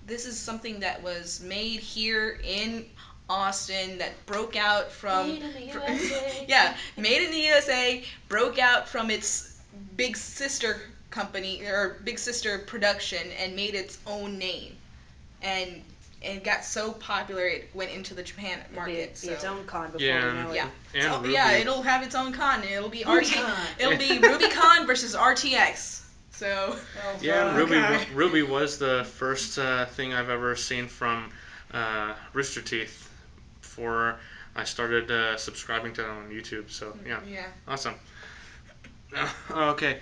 this is something that was made here in Austin that broke out from. Made in the USA. Yeah, made in the USA, broke out from its big sister company or big sister production and made its own name, and got so popular it went into the Japan market. Be its own con before Yeah, we know it. Yeah. And So, RWBY. yeah, it'll have its own con. It'll be RubyCon. It'll be RubyCon versus RTX. So. Oh, Yeah, and God. Ruby was the first thing I've ever seen from Rooster Teeth before I started subscribing to them on YouTube. So yeah, Yeah. awesome. Okay.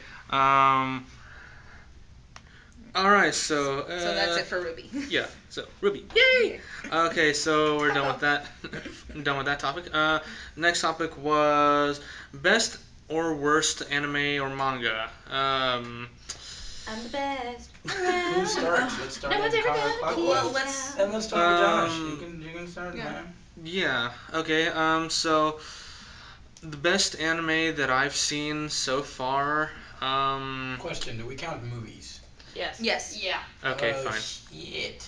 All right. So. So that's it for Ruby. Yeah. So Ruby. Yay! Okay. So we're done with that. Done with that topic. Next topic was best or worst anime or manga. I'm the best. Who starts? Let's start No one's in ever gonna counterclockwise. Well, let's. And let's start with Josh. Um, You can start, yeah. man. Yeah. Okay. So the best anime that I've seen so far. Question: do we count movies? Yes. Yes. Yeah. Okay, Oh, fine. shit.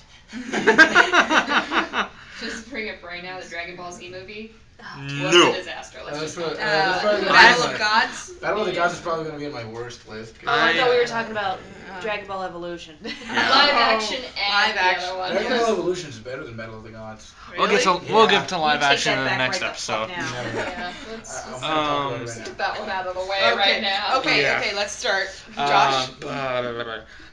Just bring up right now the Dragon Ball Z movie was No. a disaster. Let's just not. That's probably Battle of Gods. Battle of the Gods is probably going to be on my worst list. Oh, I thought we were talking about Uh, Dragon Ball Evolution. Live action and Live the action. other one. Dragon Yes. Ball Evolution is better than Battle of the Gods. We'll get Really? to we'll Yeah. get to live You take action that in the back next right the episode. fuck now. Never. Yeah, let's I'm just going to talk about it right get now. that one out of the way Okay. right now. Okay. Yeah. Okay. Let's start. Josh.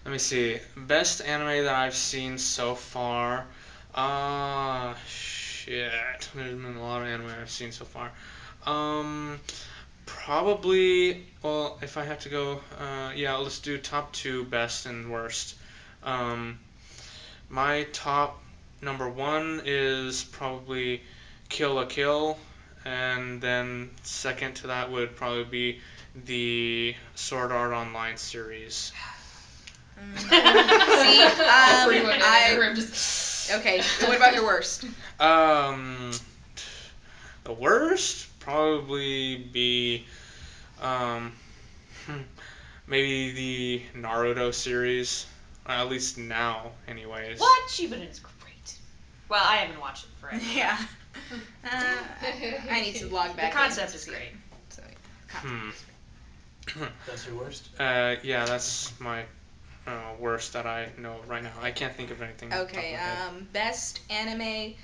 Let me see. Best anime that I've seen so far. Shit. There's been a lot of anime I've seen so far. Probably. Well, if I have to go, yeah, let's do top two best and worst. My top number one is probably Kill la Kill, and then second to that would probably be the Sword Art Online series. See, Everyone in the room just. okay. What about your worst? Um, the worst probably be um, maybe the Naruto series, or at least now, anyways. What? Shippuden is great. Well, I haven't watched it forever. Yeah. I need to log The back. concept is great. So, Hmm. That's your worst? Yeah, that's my worst that I know of right now. I can't think of anything. off the top okay. of my head. Best anime.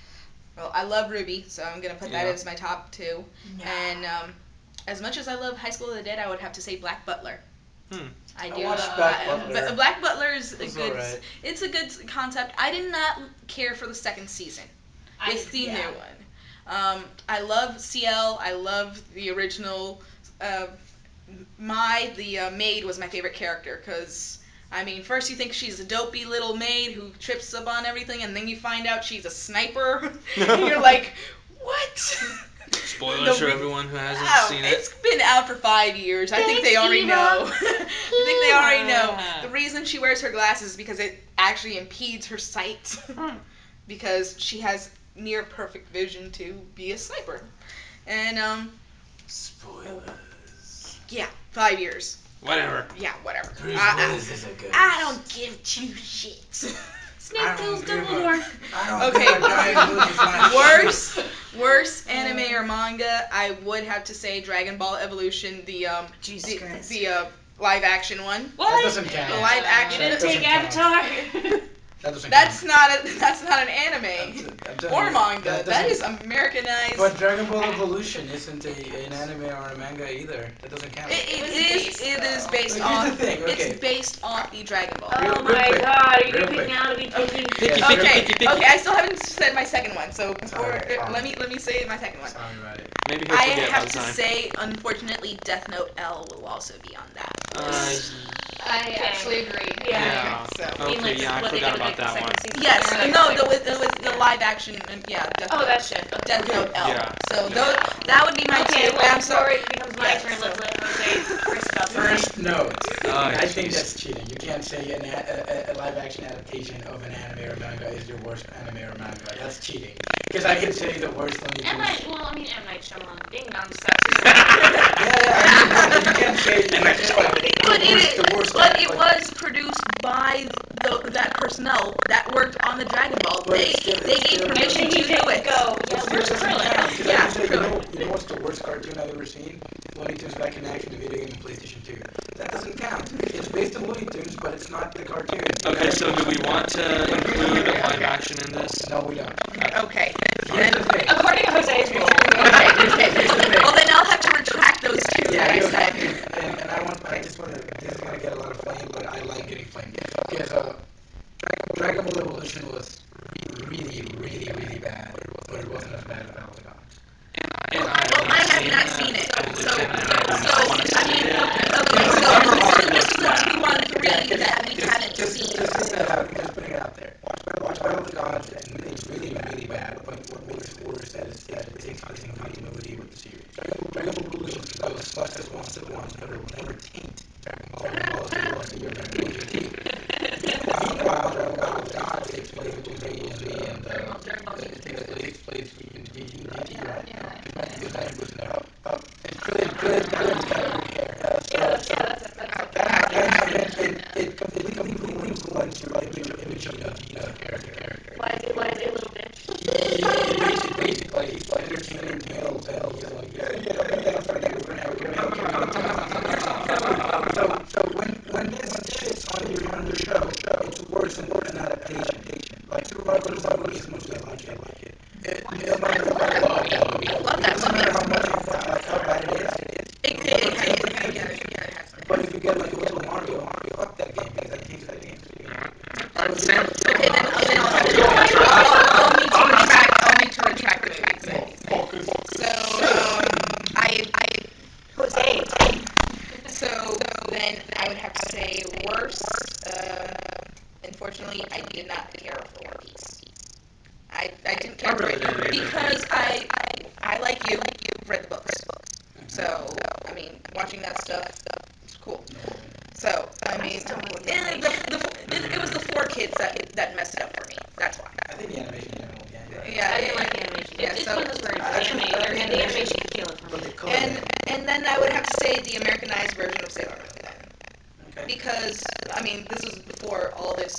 Well, I love Ruby, so I'm gonna put that Yeah. as my top two. And as much as I love High School of the Dead, I would have to say Black Butler. I do. watched Black Butler. Black Butler is a It's good. alright. It's a good concept. I did not care for the second season with the new one. I love CL. I love the original. The maid was my favorite character because. I mean, first you think she's a dopey little maid who trips up on everything, and then you find out she's a sniper, and you're like, what? Spoilers for everyone who hasn't seen it. It's been out for 5 years. I think they already know. I think they already know. The reason she wears her glasses is because it actually impedes her sight. Because she has near perfect vision to be a sniper. And, Spoilers. yeah, 5 years. Whatever. Yeah, whatever. Bruce is a good. I don't give two shits. I don't give a Okay. giant Bruce is not shit. Worst anime or manga, I would have to say Dragon Ball Evolution, Jesus Christ. the live action one. What? That doesn't count. The live action. You didn't That take doesn't Avatar? That doesn't That's count. not an anime I'm telling or you, manga. That doesn't- is Americanized. But Dragon Ball Evolution isn't an anime or a manga either. That doesn't count. It is based Here's off. the thing, okay. It's based off the Dragon Ball. Oh Real my quick. god, are you Real gonna quick. pick now to be picky? Picky, Okay, picky. okay. I still haven't said my second one, so before Sorry. let me say my second one. Tell me about it. Maybe he'll I forget by have the to time. say, unfortunately, Death Note L will also be on that. I actually agree. Yeah. So. Okay, yeah, I forgot about that one. Yes, Yeah. no, with the live action, yeah, Death Oh, Note. that shit. Death Okay. Note L. Yeah. So that would be my Okay, two. well, I'm before sorry. it becomes my Yeah, turn, so- let's let Jose first about First note. I think jeez. that's cheating. You can't say a live action adaptation of an anime or manga is your worst anime or manga. That's cheating. Because I can say the worst only M. two. Night, well, I mean, M. Night Shyamalan. Ding dong sucks. Yeah, you can't say But it was produced by that personnel that worked on the Dragon Ball. But They it's still- they it's gave still- permission And to he do didn't it. go, yeah, It where's still doesn't Krillin? count, 'cause Yeah, I can say, Krillin. you know what's the worst cartoon I've ever seen? Looney Tunes back in action, the video game on PlayStation 2. That doesn't count. It's based on Looney Tunes, but it's not the cartoon. Okay, so do we want to include a live action in this? No, we don't. Okay. Here's the thing. According to Jose's rule. Okay. Well, then I'll have to retract those two Yeah, that I you said. and I just want to, this is going to get a lot of flame, but I like getting flame. Because Dragon Ball Evolution was really bad, but it wasn't as bad as Battle of the Gods. Well, I have not seen it. So, I mean, this is a 2-on-3 that we haven't seen. Just putting it out there. Watch Battle of the Gods, and it's really bad. But what makes it worse is that it takes place in continuity with the series. Dragon Ball Evolution can go as much as once, but it will never taint Dragon Ball. Dragon Ball is the rest of your Rooster Teeth. Meanwhile, Dragon Ball of the Gods takes place between Dragon Z and it takes place between GT right now. Because that was no. It's Krillin's got every hair. It completely to like imitate a character. Why is it a little bitch? Basically, he's like entertaining males and he's like, yeah, I'm sorry, we're gonna have so when this shit's on your show, it's worse than an adaptation. Like Super Mario Bros. Movie is much like it. Male motherfuckers love that movie. Love that No movie. matter how much how bad it is. But if you get like a little Mario, fuck that game because that game's that game. Alright, Sam. Okay, then I'll need to retract the movies then. So, Jose. so then I would have to say worse. Unfortunately, I did not care for One Piece. I didn't care for it because I like you read the books. So I mean, watching that stuff, it's cool. So I mean, it was the four kids that messed it up for me. That's why. I think the animation in general, Yeah, I didn't like the animation. Yeah, It's so one of those where the animation can kill it for but me. the color. and then I would have to say the Americanized version of Sailor Moon then. Okay. Because I mean, this was before all this,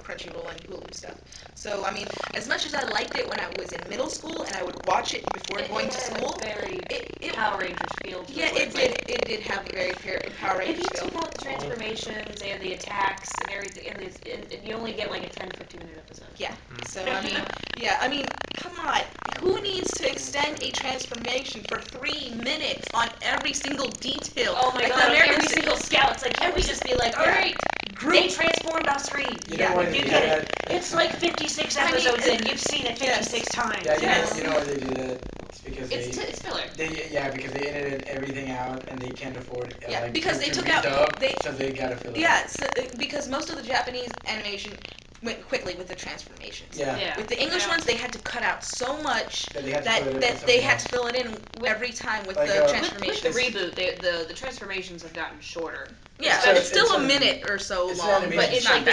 Crunchyroll and Hulu stuff. So I mean, as much as I liked it when I was in middle school and I would watch it before going to school, Very it Power Rangers feel to yeah, it. Where it it's did. like, It did have a very Power if Rangers you feel. took out the transformations and the attacks and everything, and you only get like a 10-15 minute episode. Yeah. So I mean, come on. Who needs to extend a transformation for 3 minutes on every single detail? Oh my Like god, the American every single scout. It's like, can't we just be like, alright, they transformed off screen. You know why they You do get that? it. It's like 56 I mean, episodes in. You've seen it 56 times. Yeah, Yes. you know why they do that? It's because It's filler. because they edited everything out and they can't afford Yeah, like because to they took redub, out so they gotta fill it. Yeah, so, because most of the Japanese animation went quickly with the transformations. Yeah. With the English ones, they had to cut out so much That they had to that, fill it in that with they something had else. to fill it in every time with Like, the with transformations. With the reboot, the transformations have gotten shorter. Yeah, So it's still it's a an- minute or so it's an long, animation but But it's it's not like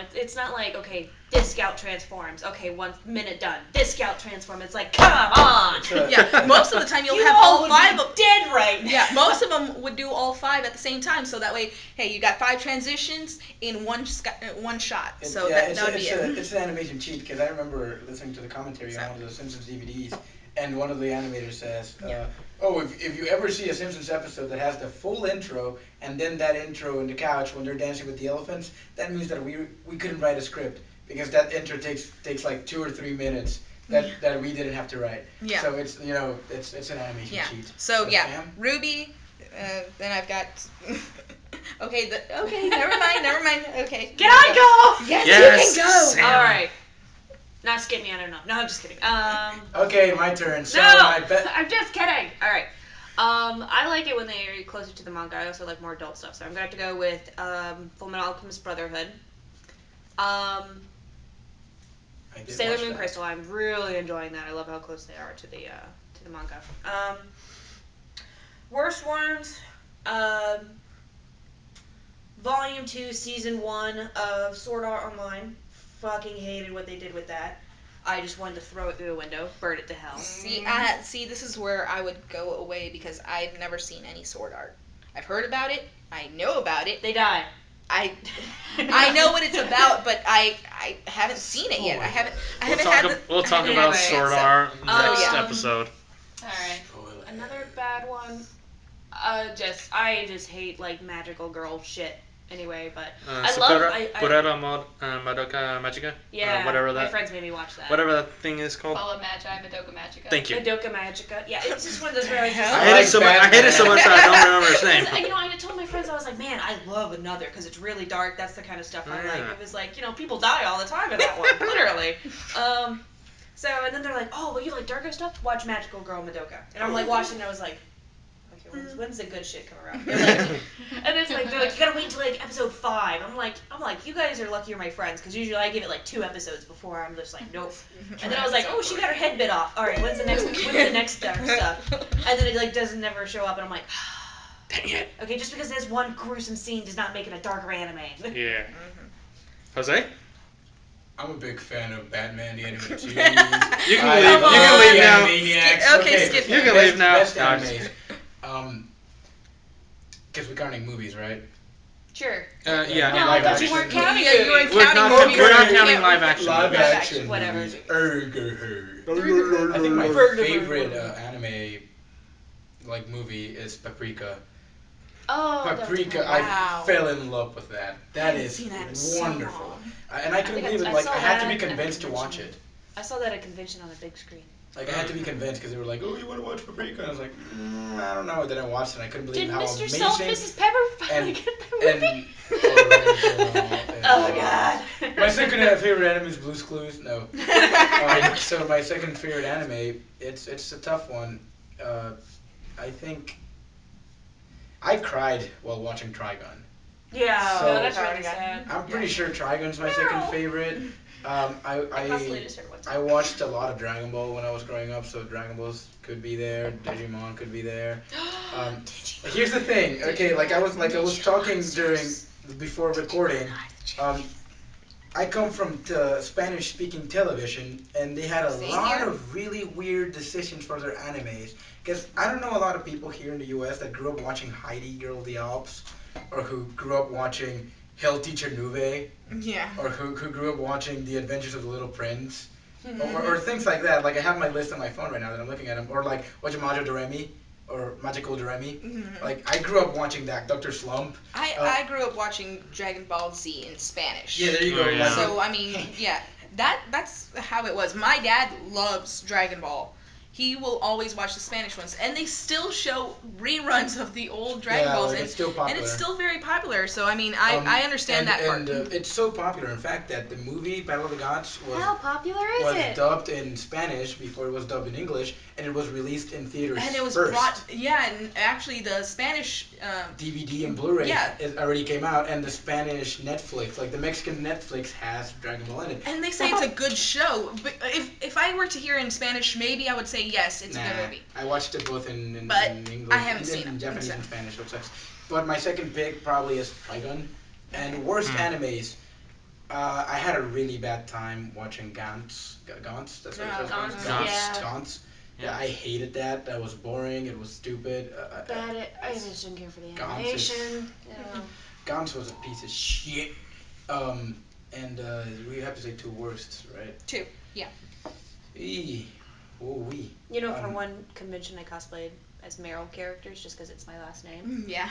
bad. it's not like, okay, this scout transforms. Okay, 1 minute done. This scout transforms. It's like, come on. Yeah, most of the time you'll You have all all would five be of dead right now. Yeah, most of them would do all 5 at the same time, so that way, hey, you got 5 transitions in one shot. So that would be it. It's an animation cheat because I remember listening to the commentary on one of the Simpsons DVDs, and one of the animators says, "Oh, if you ever see a Simpsons episode that has the full intro and then that intro in the couch when they're dancing with the elephants, that means that we couldn't write a script because that intro takes like 2 or 3 minutes that we didn't have to write. Yeah. So it's it's an animation cheat. So yeah, Sam? Ruby. Then I've got. Okay. Never mind. Okay. Can I go? Yes, Yes, you can go. Sam. All right. Not skip me. I don't know. No, I'm just kidding. Okay, my turn. So No, I bet. I'm just kidding. All right. I like it when they're closer to the manga. I also like more adult stuff, so I'm gonna have to go with Fullmetal Alchemist Brotherhood. I did Sailor watch Moon that. Crystal. I'm really enjoying that. I love how close they are to the manga. Worst ones. Volume 2, Season 1 of Sword Art Online. Fucking hated what they did with that. I just wanted to throw it through the window, burn it to hell. See, this is where I would go away because I've never seen any Sword Art. I've heard about it. I know about it. They die. I know what it's about, but I haven't seen it yet. I haven't had the. We'll talk Anyway, about Sword so- Art next yeah. episode. Alright. Another bad one. I just hate like magical girl shit. Anyway, but I love. Purera Madoka Magica? Yeah, whatever my that. friends made me watch that. Whatever that thing is called. Follow Magi, Madoka Magica. Thank you. Madoka Magica. Yeah, it's just one of those where I was just I I hate it so much. I hate it so much that I don't remember his name. I told my friends, I was like, man, I love Another because it's really dark. That's the kind of stuff I like. Yeah. It was like, people die all the time in that one, literally. So, and then they're like, oh, well, you like darker stuff? Watch Magical Girl Madoka. And I'm like watching, and I was like, okay, when's the good shit come around? They're like, and it's like, they're like, you gotta wait until like episode 5. I'm like, you guys are lucky you're my friends because usually I give it like 2 episodes before I'm just like, nope. And then I was like, oh, she got her head bit off. All right, when's the next dark stuff? And then it like doesn't never show up, and I'm like, Dang it. okay, just because there's one gruesome scene does not make it a darker anime. Yeah. Jose? I'm a big fan of Batman the Animated Series. You can I leave. love You can leave now. Animaniacs. Okay, skip You can leave now. Best No, I'm just animes. Because we're counting movies, right? Sure. Yeah. No, I live thought you action. weren't counting Yeah, you weren't movies. We're counting not. movies. We're not You counting can't- live action. Live movies. action whatever. movies. I think my favorite anime like movie is Paprika. Oh, that was Paprika, cool. I Wow. fell in love with that. I That haven't is seen that in so wonderful. long. And I couldn't think believe it. I Like saw I had to that be at a convinced to watch convention. it. I saw that at a convention on a big screen. Like I had to be convinced because they were like, "Oh, you want to watch Paprika?" And I was like, I don't know. Then I watched it. and I couldn't believe Did how Mr. amazing. Salt and Mrs. Pepper finally and- get that movie? Oh, Oh God. My second favorite anime is Blue's Clues. No. So my second favorite anime, it's a tough one. I think I cried while watching Trigun. Yeah, So- that's really Trigun. sad. I'm pretty sure Trigun's my second Meryl. favorite. I cosplayed as her one I time. watched a lot of Dragon Ball when I was growing up, so Dragon Balls could be there, Digimon could be there. Here's the thing, okay, like I was talking before recording. I come from Spanish-speaking television, and they had a Same lot here. of really weird decisions for their animes. Because I don't know a lot of people here in the U.S. that grew up watching Heidi, Girl of the Alps, or who grew up watching Hell Teacher Nuve, Yeah. or who grew up watching The Adventures of the Little Prince, or things like that. Like I have my list on my phone right now that I'm looking at them, or like watching Majo Doremi, or Magical Doremi. Like I grew up watching that, Dr. Slump. I grew up watching Dragon Ball Z in Spanish. Yeah, there you go. Oh, yeah. So I mean, yeah, that's how it was. My dad loves Dragon Ball. He will always watch the Spanish ones, and they still show reruns of the old Dragon Balls, like, and it's still popular. and it's still very popular. So I mean, I understand that part. And it's so popular, in fact, that the movie Battle of the Gods How popular is was it? dubbed in Spanish before it was dubbed in English, and it was released in theaters And it was first. brought, yeah, and actually the Spanish DVD and Blu-ray Yeah. it already came out, and the Spanish Netflix, like the Mexican Netflix, has Dragon Ball in it. and they say it's a good show. But if I were to hear it in Spanish, maybe I would say yes, it's a good movie. I watched it both in But English, I haven't in seen it, Japanese so. and Spanish, so it sucks. But my second pick probably is Trigun. And worst animes. I had a really bad time watching Gantz. Gantz? That's what it's called? Gantz, Gantz. yeah. Gantz. Yeah. Yeah, I hated that. That was boring. It was stupid. I just didn't care for the Gantz is- animation. Yeah. Gantz was a piece of shit. And we have to say two worsts, right? Two, yeah. Eee. Oh, we. You know, for one convention I cosplayed as Meryl characters just because it's my last name. Yeah.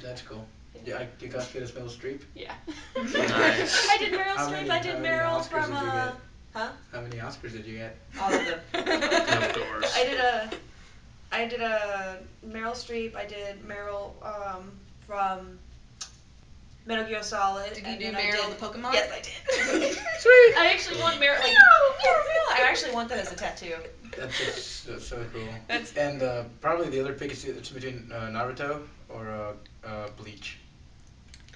That's cool. Yeah, you cosplayed as Meryl Streep? Yeah. Nice. I did Meryl How Streep. many- I did how many Meryl Oscars from did you get? Huh? How many Oscars did you get? All of them. Of course. I did a Meryl Streep. I did Meryl from Metal Gear Solid. Did you and do then I Meryl did- the Pokemon? Yes, I did. Sweet. I actually want Meryl. Like, I actually want that as a tattoo. That's so cool. That's- And probably the other pick is it's between Naruto or Bleach.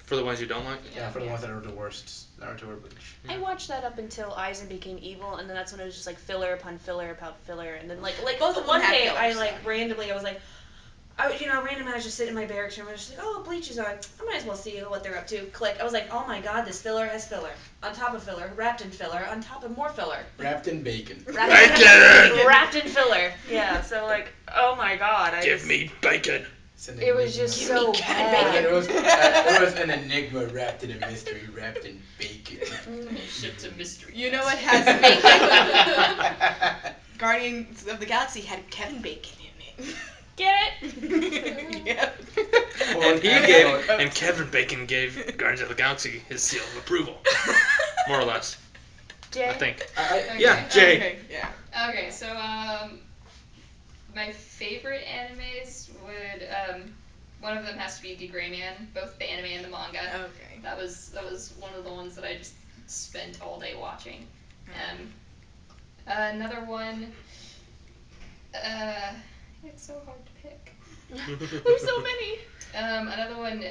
For the ones you don't like. Yeah, for the ones that are the worst, Naruto or Bleach. I watched that up until Aizen became evil, and then that's when it was just like filler upon filler upon filler, and then like Both of them one had day fillers, I like so. randomly I was like, randomly I was just sitting in my barracks room, I was just like, oh, Bleach is on, I might as well see what they're up to. Click, I was like, oh my god, this filler has filler on top of filler, wrapped in filler on top of more filler. Wrapped in bacon. Wrapped in filler. Yeah, so like, oh my god, Give me bacon. It's an It was enigma. just so But bad. it was an enigma wrapped in a mystery, wrapped in bacon. Shit's a mystery. You know what has bacon? Guardians of the Galaxy had Kevin Bacon in it. Get it? Yep. And Kevin Bacon gave Guardians of the Galaxy his seal of approval, more or less. Jay? I think. Okay. Yeah, Jay. Okay, yeah. Okay, so my favorite animes would one of them has to be D-Gray-man, both the anime and the manga. Okay. That was one of the ones that I just spent all day watching. Another one. It's so hard to pick. There's so many. Another one.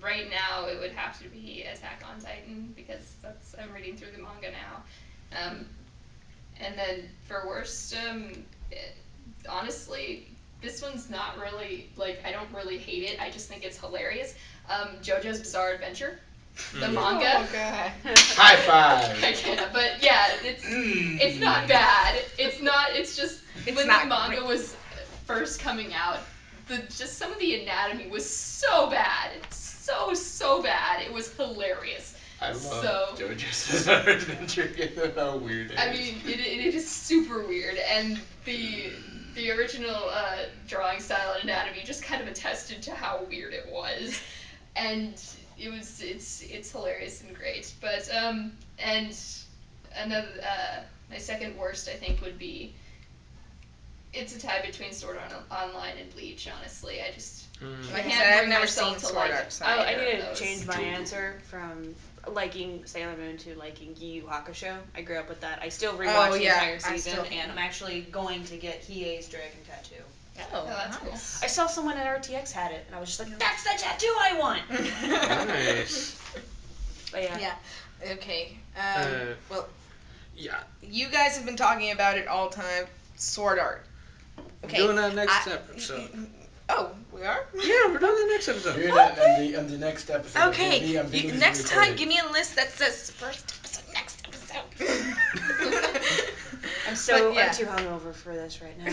Right now, it would have to be Attack on Titan because I'm reading through the manga now. And then for worst, honestly, this one's not really, like, I don't really hate it. I just think it's hilarious. JoJo's Bizarre Adventure, the manga. Oh, God. High five. I can't, but yeah, it's not bad. It's just, It's when not the manga great. was first coming out, just some of the anatomy was so bad. So so bad. It was hilarious. I love So- JoJo's Bizarre Adventure. How weird it is. I mean, it is super weird, and the original drawing style and anatomy just kind of attested to how weird it was, and it's hilarious and great. But and another my second worst, I think, would be, it's a tie between Sword Art Online and Bleach. Honestly, I just I Like I can't said, I've bring never myself seen to Sword like Art, so I either need of to those. change my answer from liking Sailor Moon to liking Yu Yu Hakusho. I grew up with that. I still rewatch the entire season, and I'm actually going to get Hiei's dragon tattoo. Oh, that's cool. I saw someone at RTX had it, and I was just like, that's the tattoo I want! Nice. But yeah. Yeah. Okay. Well, Yeah. you guys have been talking about it all time. Sword Art. Okay. Doing that next episode. Oh, we are? Yeah, we're doing that next episode. We're on the next episode. Okay. I'm being Next time, recorded. give me a list that says first episode, next episode. I'm too hungover for this right now.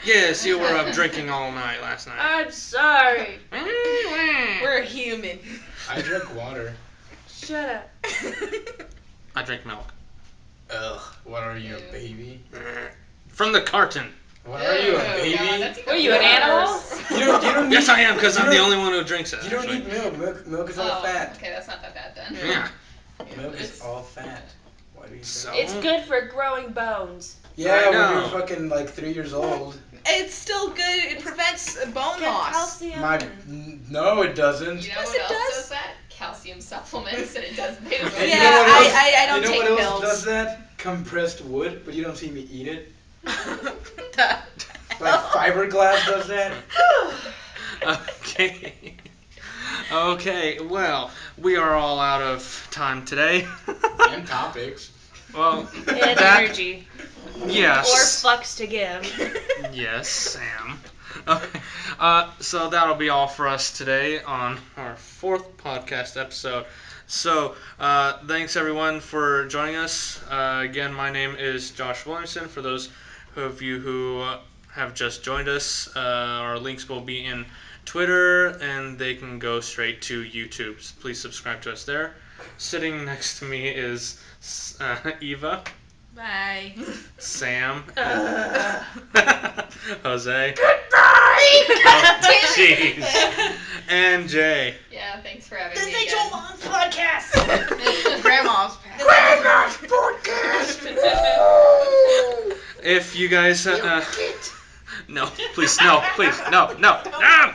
Yes, you were up drinking all night last night. I'm sorry. We're human. I drink water. Shut up. I drink milk. Ugh. What are you, a Ew. baby? From the carton. What are you, a Oh, baby? God, that's What are you, an animal? You don't need, Yes, I am, because I'm the only one who drinks it. you don't actually. need milk. Milk is all fat. Okay, that's not that bad then. Yeah. Milk is all fat. Why do you So- drink? It's good for growing bones. Yeah, I when know. you're fucking like 3 years old. It's still good. It prevents bone Get loss. calcium. No, it doesn't. You know Yes, what it else does. does that? Calcium supplements, and it does. They don't And Yeah, you know what else? I don't you know take what pills. else does that? Compressed wood, but you don't see me eat it. The- Like fiberglass does that. Okay. Okay, well, we are all out of time today. And topics. Well, And that, energy. yes. Or fucks to give. Yes, Sam. Okay. So that'll be all for us today on our 4th podcast episode. So, thanks everyone for joining us. Again, my name is Josh Williamson. For those of you who have just joined us, our links will be in Twitter, and they can go straight to YouTube. So please subscribe to us there. Sitting next to me is Eva, Bye. Sam, Jose, Goodbye. oh, jeez, and Jay. Yeah, thanks for having This me ain't your again. mom's podcast. Grandma's Grandma's podcast. If you guys, no, please, no, please, no, no, no.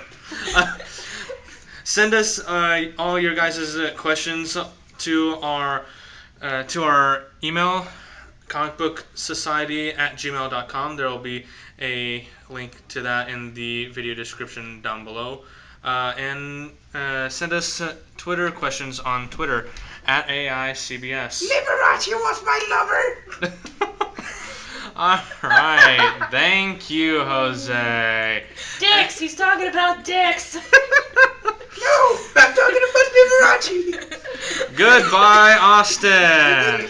Send us all your guys' questions to our email, comicbooksociety@gmail.com. There will be a link to that in the video description down below. And send us Twitter questions on Twitter @AiCBS. Liberace was my lover. Alright, thank you, Jose. Dicks! He's talking about dicks! No, I'm talking about Liberace. Goodbye, Austin.